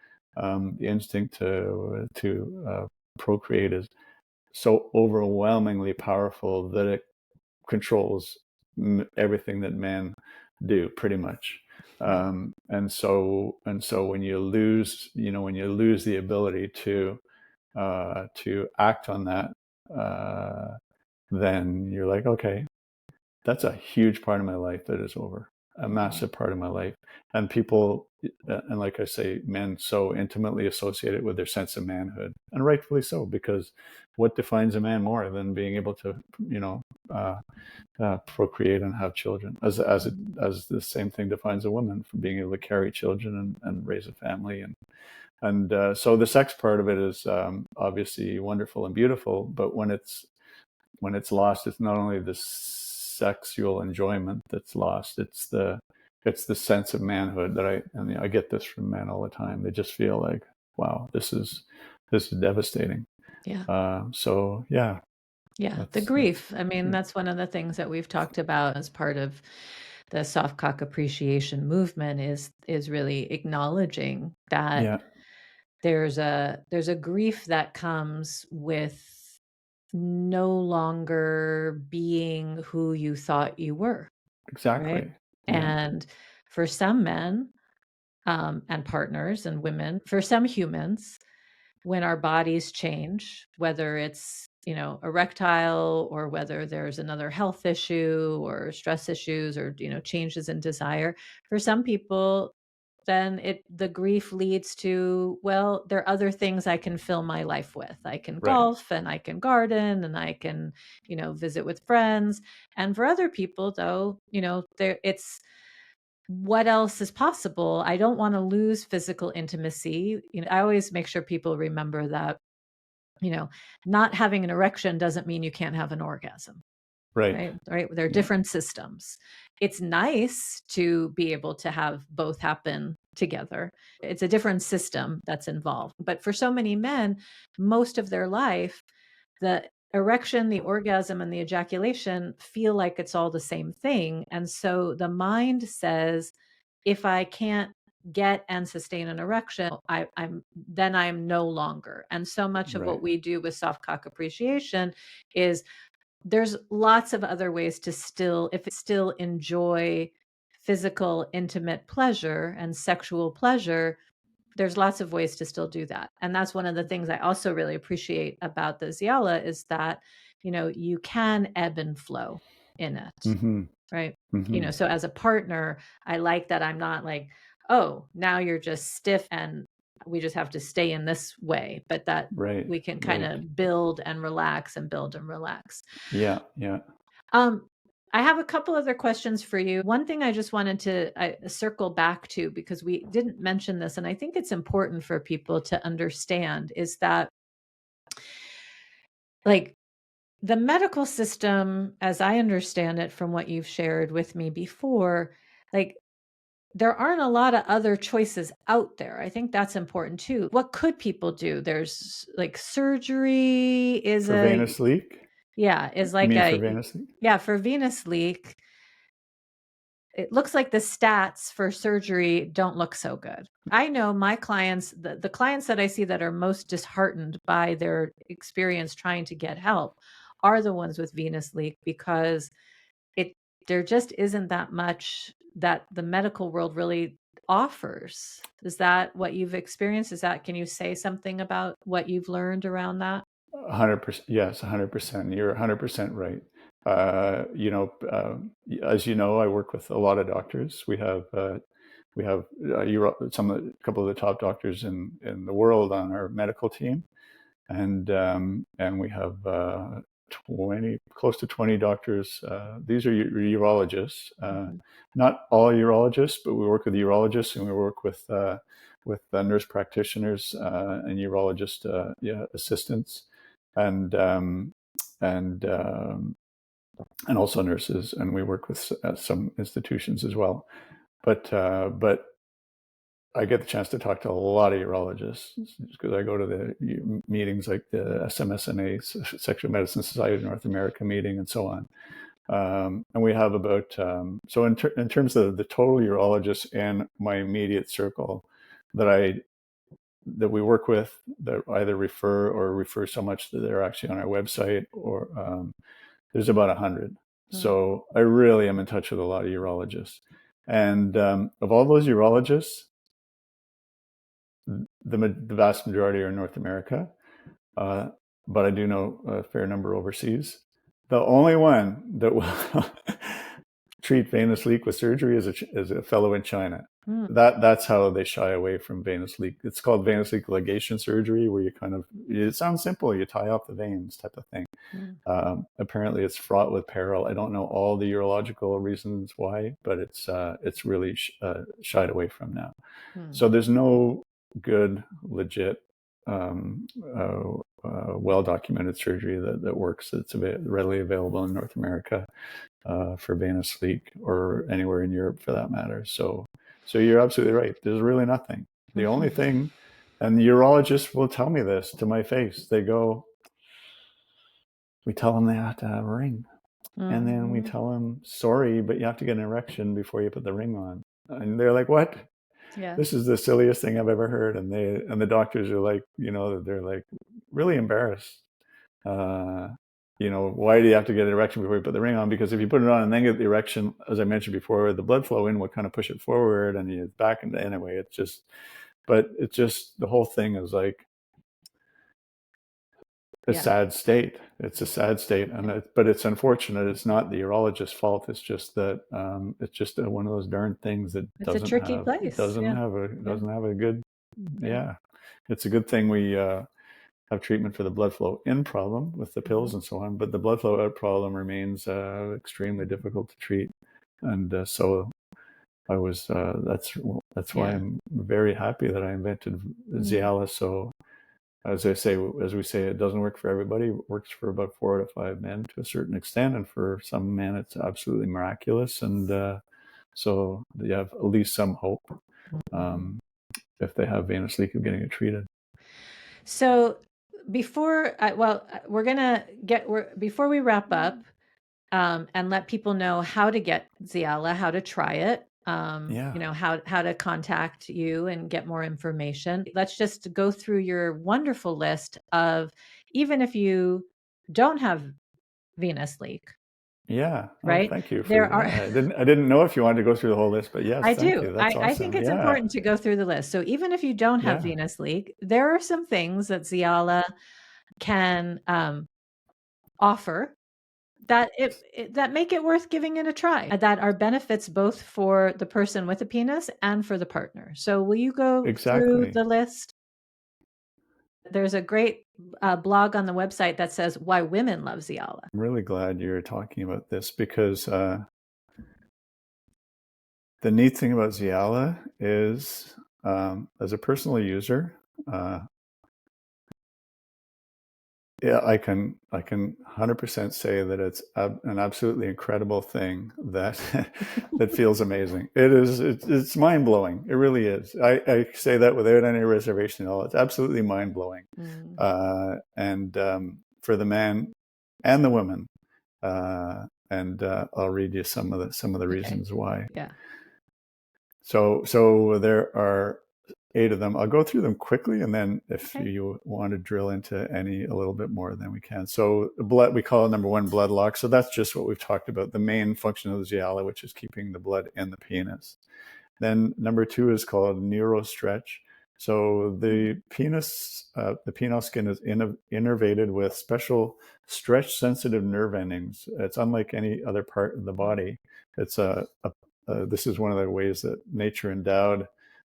procreate is so overwhelmingly powerful that it controls everything that men do, pretty much. Right. And so when you lose, when you lose the ability to act on that, then you're like, okay, that's a huge part of my life that is over, a Mhm. massive part of my life. And people, and like I say, men so intimately associate it with their sense of manhood, and rightfully so, because what defines a man more than being able to, uh, procreate and have children, as the same thing defines a woman, for being able to carry children and raise a family, and so the sex part of it is, obviously wonderful and beautiful, but when it's lost, it's not only the sexual enjoyment that's lost, it's the sense of manhood that I get this from men all the time. They just feel like, wow, this is devastating. Yeah. So yeah, Yeah, the that's grief. I mean, that's one of the things that we've talked about as part of the soft cock appreciation movement is really acknowledging that yeah, there's a grief that comes with no longer being who you thought you were, right? exactly. Yeah, And for some men, and partners and women, for some humans, when our bodies change, whether it's, erectile, or whether there's another health issue or stress issues, or, changes in desire, for some people, then the grief leads to, well, there are other things I can fill my life with. I can right, golf and I can garden and I can, visit with friends. And for other people, though, it's what else is possible. I don't want to lose physical intimacy. I always make sure people remember that, you know, not having an erection doesn't mean you can't have an orgasm. right. Right. There are Yeah. different systems. It's nice to be able to have both happen together. It's a different system that's involved. But for so many men, most of their life, the erection, the orgasm, and the ejaculation feel like it's all the same thing. And so the mind says, if I can't get and sustain an erection, I'm no longer. And so much of what Right. we do with soft cock appreciation is there's lots of other ways to still enjoy physical, intimate pleasure and sexual pleasure. There's lots of ways to still do that. And that's one of the things I also really appreciate about the Xialla is that, you can ebb and flow in it, Mm-hmm. right? Mm-hmm. So as a partner, I like that I'm not like, oh, now you're just stiff and we just have to stay in this way, but that Right. we can kind Right. of build and relax and build and relax. Yeah. Yeah. Um, I have a couple other questions for you. One thing I just wanted to circle back to, because we didn't mention this, and I think it's important for people to understand, is that, like, the medical system, as I understand it from what you've shared with me before, like, there aren't a lot of other choices out there. I think that's important too. What could people do? There's like surgery is For a venous leak, yeah, is you like mean for a venous leak? yeah, for venous leak. It looks like the stats for surgery don't look so good. I know my clients, the clients that I see that are most disheartened by their experience trying to get help are the ones with venous leak, because it there just isn't that much that the medical world really offers. Is that what you've experienced? Can you say something about what you've learned around that? 100%. Yes, 100%. You're 100% right. As you know, I work with a lot of doctors. We have a couple of the top doctors in the world on our medical team, and we have close to 20 doctors. These are urologists, Mhm. not all urologists, but we work with urologists, and we work with nurse practitioners, and urologist, yeah, assistants, and um, and um, and also nurses, and we work with some institutions as well. But I get the chance to talk to a lot of urologists because I go to the meetings like the SMSNA, Sexual Medicine Society of North America meeting, and so on. And we have about, so in terms of the total urologists in my immediate circle that I that we work with that either refer so much that they're actually on our website, or there's about 100. So I really am in touch with a lot of urologists. And of all those urologists, the vast majority are in North America, but I do know a fair number overseas. The only one that will treat venous leak with surgery is a fellow in China. That's how they shy away from venous leak. It's called venous leak ligation surgery, where it sounds simple, you tie off the veins type of thing. Apparently it's fraught with peril. I don't know all the urological reasons why, but it's really shied away from now. So there's no good, legit, well-documented surgery that works, that's readily available in North America for venous leak, or anywhere in Europe for that matter. So you're absolutely right. There's really nothing. The only thing, and the urologists will tell me this to my face, they go, we tell them they have to have a ring. And then we tell them, sorry, but you have to get an erection before you put the ring on. And they're like, what? Yeah. This is the silliest thing I've ever heard. And the doctors are like, they're like really embarrassed. Why do you have to get an erection before you put the ring on? Because if you put it on and then get the erection, as I mentioned before, the blood flow in will kind of push it forward, and you back into, anyway, the whole thing is like a sad state. It's a sad state, but it's unfortunate. It's not the urologist's fault. It's just that it's just one of those darn things that it's a tricky place. Doesn't have a good. Yeah, it's a good thing we have treatment for the blood flow in problem with the pills and so on, but the blood flow out problem remains extremely difficult to treat, and so I was. That's why I'm very happy that I invented Xialla. So. As we say, it doesn't work for everybody. It works for about 4 out of 5 men to a certain extent, and for some men, it's absolutely miraculous. And so you have at least some hope if they have venous leak of getting it treated. So before we wrap up and let people know how to get Xialla, how to try it. How to contact you and get more information. Let's just go through your wonderful list of, even if you don't have venous leak. Yeah. Right. Thank you. I didn't know if you wanted to go through the whole list, but yes, I thank do. you. That's awesome. I think it's important to go through the list. So even if you don't have venous leak, there are some things that Xialla can offer that that make it worth giving it a try, that are benefits both for the person with a penis and for the partner. So will you go through the list? There's a great blog on the website that says why women love Xialla. I'm really glad you're talking about this, because the neat thing about Xialla is, as a personal user, I can 100% say that it's an absolutely incredible thing that that feels amazing. It's mind blowing. It really is. I say that without any reservation at all. It's absolutely mind blowing, and for the man and the woman. And I'll read you some of the reasons why. Yeah. So there are 8 of them. I'll go through them quickly, and then if you want to drill into any a little bit more, then we can. So blood, we call it number 1, blood lock. So that's just what we've talked about, the main function of the Xialla, which is keeping the blood in the penis. Then number 2 is called neurostretch. So the penis, the penile skin is innervated with special stretch-sensitive nerve endings. It's unlike any other part of the body. It's this is one of the ways that nature endowed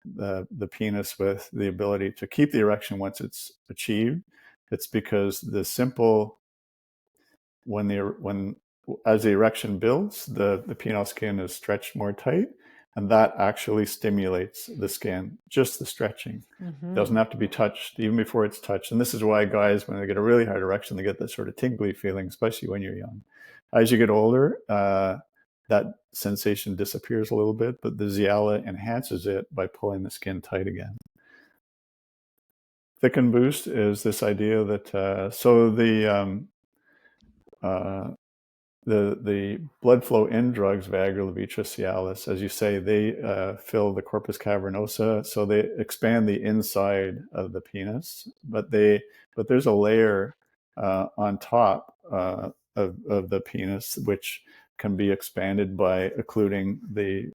the penis with the ability to keep the erection once it's achieved. It's because as the erection builds, the penile skin is stretched more tight, and that actually stimulates the skin. Just the stretching doesn't have to be touched, even before it's touched. And this is why guys, when they get a really hard erection, they get that sort of tingly feeling, especially when you're young. As you get older, that sensation disappears a little bit, but the Xialla enhances it by pulling the skin tight again. Thicken boost is this idea that the blood flow in drugs, Viagra, Levitra, Cialis, as you say, they fill the corpus cavernosa, so they expand the inside of the penis. But there's a layer on top of the penis which can be expanded by occluding the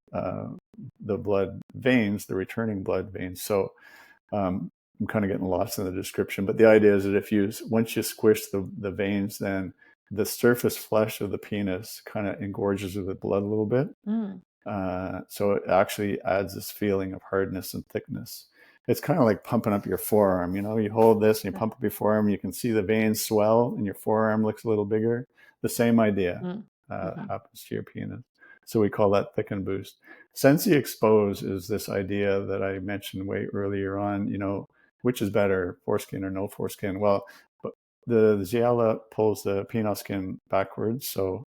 blood veins, the returning blood veins. So I'm kind of getting lost in the description, but the idea is that once you squish the veins, then the surface flesh of the penis kind of engorges with blood a little bit. So it actually adds this feeling of hardness and thickness. It's kind of like pumping up your forearm. You hold this and you pump up your forearm, you can see the veins swell and your forearm looks a little bigger. The same idea happens to your penis. So we call that thicken boost. Sensi expose is this idea that I mentioned way earlier on, which is better, foreskin or no foreskin? Well, the Xialla pulls the penile skin backwards. So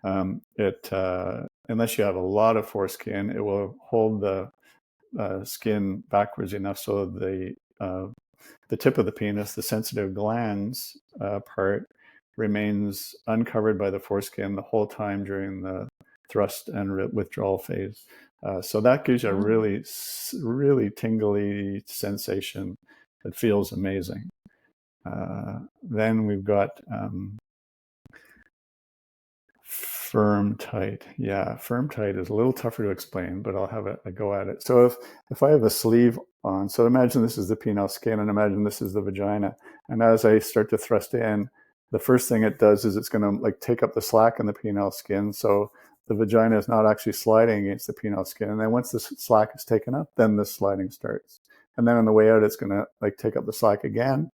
unless you have a lot of foreskin, it will hold the skin backwards enough so the tip of the penis, the sensitive glands part, remains uncovered by the foreskin the whole time during the thrust and withdrawal phase. So that gives you a really, really tingly sensation that feels amazing. Then we've got firm tight. Yeah, firm tight is a little tougher to explain, but I'll have a go at it. So if I have a sleeve on, so imagine this is the penile skin and imagine this is the vagina. And as I start to thrust in, the first thing it does is it's going to take up the slack in the penile skin. So the vagina is not actually sliding against the penile skin. And then once the slack is taken up, then the sliding starts. And then on the way out, it's going to take up the slack again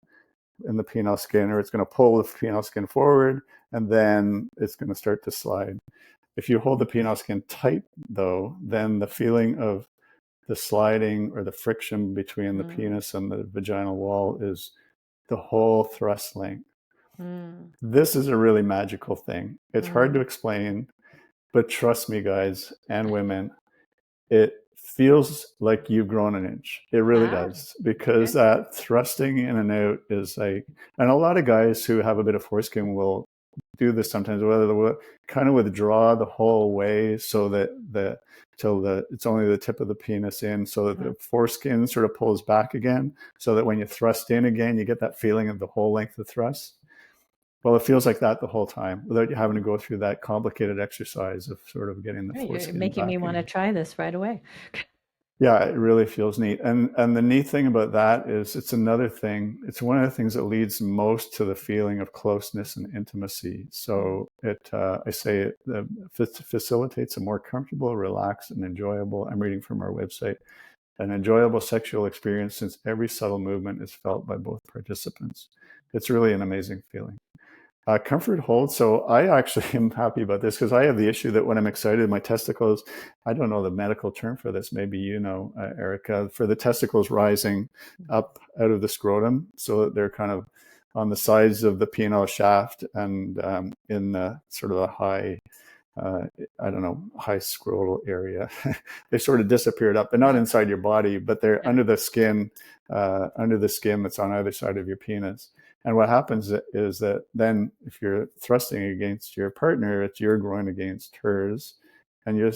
in the penile skin, or it's going to pull the penile skin forward, and then it's going to start to slide. If you hold the penile skin tight, though, then the feeling of the sliding or the friction between the penis and the vaginal wall is the whole thrust length. This is a really magical thing. It's hard to explain, but trust me, guys and women, it feels like you've grown an inch. It really does, because that thrusting in and out is and a lot of guys who have a bit of foreskin will do this sometimes, whether they kind of withdraw the whole way so that it's only the tip of the penis in, so that the foreskin sort of pulls back again, so that when you thrust in again, you get that feeling of the whole length of thrust. Well, it feels like that the whole time without you having to go through that complicated exercise of sort of getting the foreskin. You're making me want to try this right away. Yeah, it really feels neat. And the neat thing about that is it's another thing. It's one of the things that leads most to the feeling of closeness and intimacy. So it facilitates a more comfortable, relaxed, and enjoyable, I'm reading from our website, an enjoyable sexual experience since every subtle movement is felt by both participants. It's really an amazing feeling. Comfort hold. So I actually am happy about this because I have the issue that when I'm excited, my testicles, I don't know the medical term for this, maybe you know, Erica, for the testicles rising up out of the scrotum so that they're kind of on the sides of the penile shaft and in the sort of a high, high scrotal area. They sort of disappeared up, but not inside your body, but they're under the skin that's on either side of your penis. And what happens is that then if you're thrusting against your partner, it's your groin against hers, and your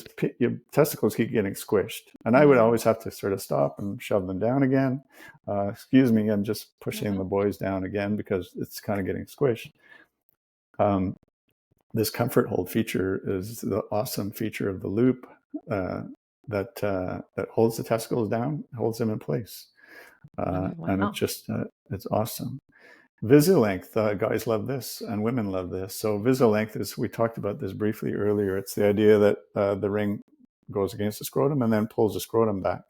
testicles keep getting squished. And I would always have to sort of stop and shove them down again. Excuse me, I'm just pushing the boys down again because it's kind of getting squished. This comfort hold feature is the awesome feature of the loop that holds the testicles down, holds them in place. And it's awesome. Visilength, guys love this and women love this. So visilength is, we talked about this briefly earlier. It's the idea that the ring goes against the scrotum and then pulls the scrotum back.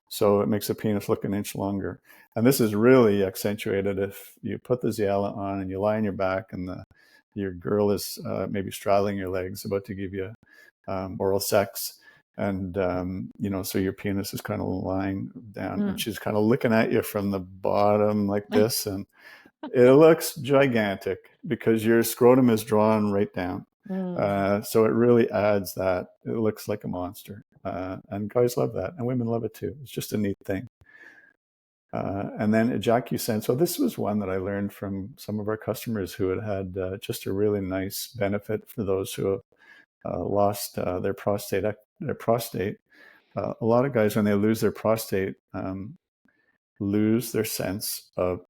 So it makes the penis look an inch longer. And this is really accentuated if you put the Xialla on and you lie on your back and your girl is maybe straddling your legs, about to give you oral sex. And, so your penis is kind of lying down and she's kind of looking at you from the bottom like this. And it looks gigantic because your scrotum is drawn right down. So it really adds that. It looks like a monster. And guys love that. And women love it too. It's just a neat thing. And then EjacuSense. So this was one that I learned from some of our customers who had just a really nice benefit for those who have lost their prostate. A lot of guys, when they lose their prostate, lose their sense of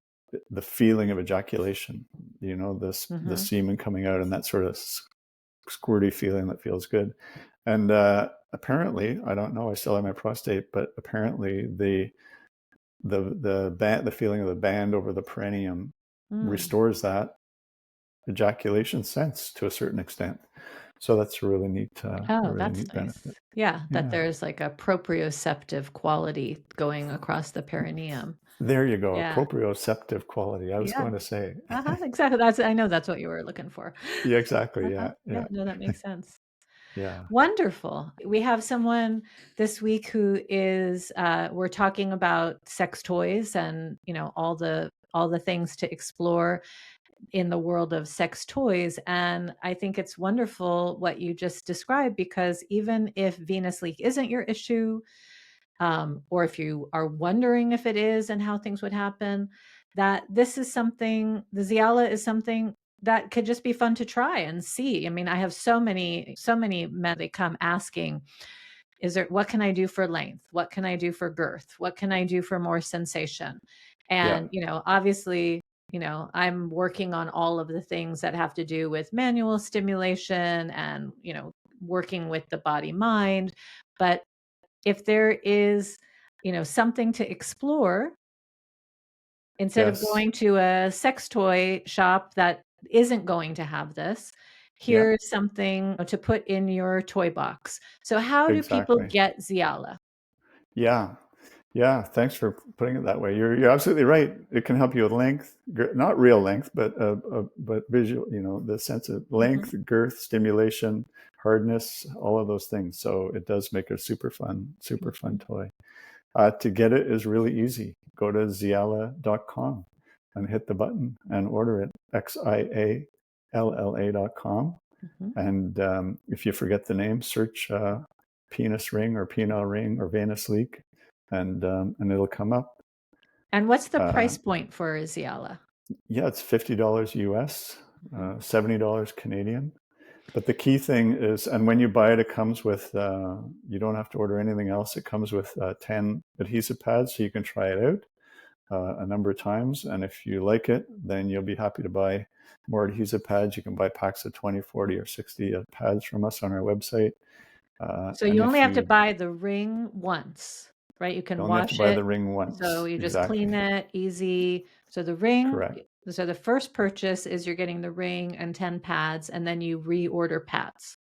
the feeling of ejaculation. You know, the semen coming out and that sort of squirty feeling that feels good. And apparently, I don't know, I still have my prostate, but apparently the feeling of the band over the perineum restores that ejaculation sense to a certain extent. So that's a really neat, Oh, that's nice. benefit. Yeah, that Yeah. there's like a proprioceptive quality going across the perineum. There you go. A Yeah. proprioceptive quality. I was Yeah. going to say. Exactly. I know that's what you were looking for. Yeah, exactly. Yeah. Yeah, Yeah. no, that makes sense. Yeah. Wonderful. We have someone this week who is we're talking about sex toys and, all the things to explore in the world of sex toys. And I think it's wonderful what you just described, because even if venous leak isn't your issue, or if you are wondering if it is and how things would happen, that this is something, the Xialla is something that could just be fun to try and see. I mean, I have so many men, they come asking, what can I do for length? What can I do for girth? What can I do for more sensation? Yeah. And, obviously, I'm working on all of the things that have to do with manual stimulation and, working with the body mind. But if there is, something to explore, instead of Yes. going to a sex toy shop that isn't going to have this, Yeah. here's something to put in your toy box. So how do people Exactly. get Xialla? Yeah. Yeah. Thanks for putting it that way. You're absolutely right. It can help you with length, not real length, but visual. You know, the sense of length, Mhm. girth, stimulation, hardness, all of those things. So it does make a super fun Mhm. toy. To get it is really easy. Go to Xialla.com and hit the button and order it. Xialla.com. Mhm. And if you forget the name, search penis ring or penile ring or venous leak, and it'll come up. And what's the Uh, price point for Xialla? yeah, it's $50 US, Mhm. $70 Canadian. But the key thing is, and when you buy it, it comes with, you don't have to order anything else. It comes with 10 adhesive pads, so you can try it out a number of times. And if you like it, then you'll be happy to buy more adhesive pads. You can buy packs of 20, 40, or 60 pads from us on our website. So And you only if have to you buy the ring once, right? You can only have to wash buy the it. ring So once, you just clean exactly. it, easy. So the ring, Correct. so the first purchase is you're getting the ring and 10 pads, and then you reorder pads.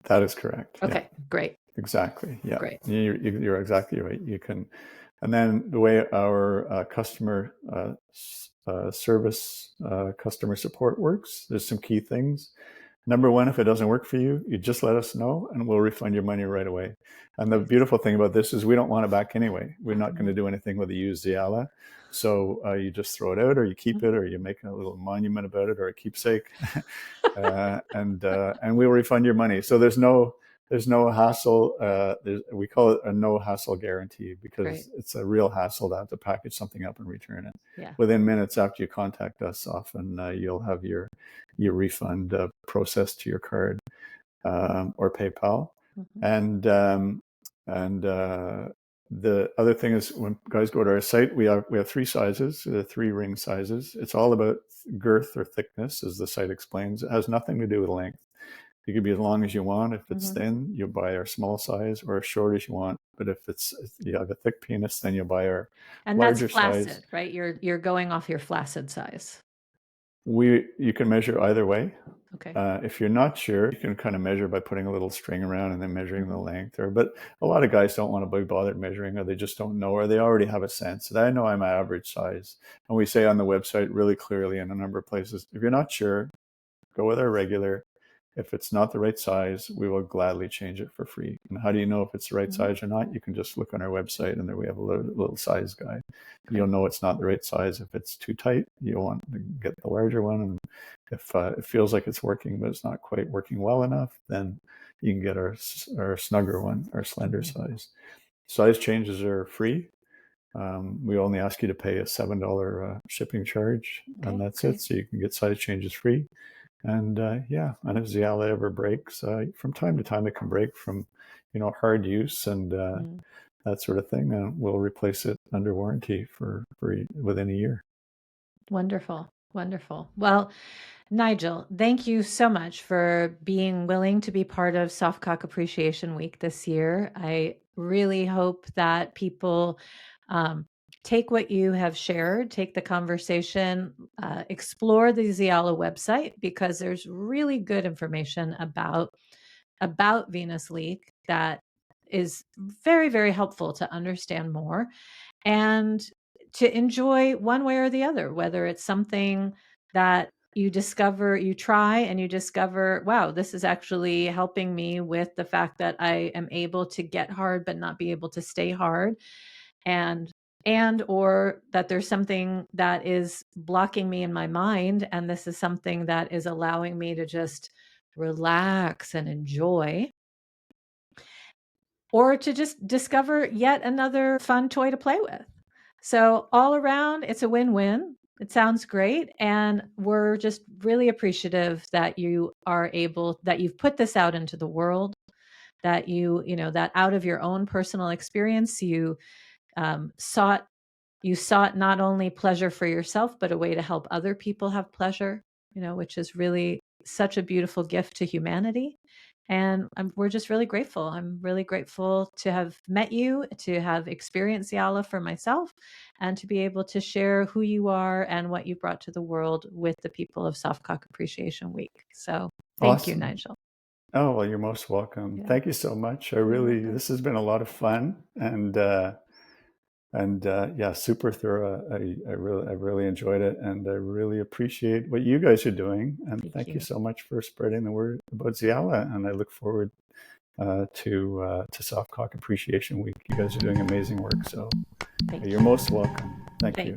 That is correct. Yeah, Okay, great, exactly. Yeah, great. you're exactly right. You can, and then the way our customer service, customer support works, there's some key things. Number one, if it doesn't work for you, you just let us know and we'll refund your money right away. And the Nice. beautiful thing about this is we don't want it back anyway. We're not going Mhm. to do anything with the used Xialla. So you just throw it out, or you keep Mhm. it, or you make a little monument about it, or a keepsake, and we'll refund your money. So there's no hassle. We call it a no hassle guarantee Great. because it's a real hassle to have to package something up and return it. Yeah. Within minutes after you contact us, often you'll have your refund processed to your card or PayPal. Mhm. And the other thing is, when guys go to our site, we have three sizes, three ring sizes. It's all about girth or thickness, as the site explains. It has nothing to do with length. You can be as long as you want. If it's Mhm. thin, you'll buy our small size, or as short as you want. But if you have a thick penis, then you'll buy our And that's larger size. flaccid, right? You're going off your flaccid size. You can measure either way. Okay. If you're not sure, you can kind of measure by putting a little string around and then measuring the Mhm. length. But a lot of guys don't want to be bothered measuring, or they just don't know, or they already have a sense that I know I'm average size. And we say on the website really clearly in a number of places, if you're not sure, go with our regular. If it's not the right size, we will gladly change it for free. And how do you know if it's the right Mhm. size or not? You can just look on our website, and there we have a little size guide. You'll Great. know it's not the right size. If it's too tight, you'll want to get the larger one. And if it feels like it's working, but it's not quite working well enough, then you can get our snugger one, our slender Mhm. size. Size changes are free. We only ask you to pay a $7 shipping charge, Okay, and that's great. it. So you can get size changes free. And yeah, and if Xialla ever breaks, from time to time it can break from, hard use and that sort of thing. We'll replace it under warranty for within a year. Wonderful. Wonderful. Well, Nigel, thank you so much for being willing to be part of Soft Cock Appreciation Week this year. I really hope that people take what you have shared, take the conversation, explore the Xialla website, because there's really good information about venous leak that is very, very helpful to understand more and to enjoy one way or the other, whether it's something that you try and you discover, wow, this is actually helping me with the fact that I am able to get hard but not be able to stay hard, and or that there's something that is blocking me in my mind, and this is something that is allowing me to just relax and enjoy, or to just discover yet another fun toy to play with. So all around, it's a win-win. It sounds great. And we're just really appreciative that that you've put this out into the world, that that out of your own personal experience, sought not only pleasure for yourself, but a way to help other people have pleasure, which is really such a beautiful gift to humanity. And we're just really grateful. I'm really grateful to have met you, to have experienced Xialla for myself, and to be able to share who you are and what you brought to the world with the people of Soft Cock Appreciation Week. So thank you, Awesome. Nigel. Oh, well, you're most welcome. Yeah. Thank you so much. You're welcome. This has been a lot of fun, and yeah, super thorough. I really enjoyed it, and I really appreciate what you guys are doing. And thank you so much for spreading the word about Xialla. And I look forward to Soft Cock Appreciation Week. You guys are doing amazing work, so you're most welcome. Thank you.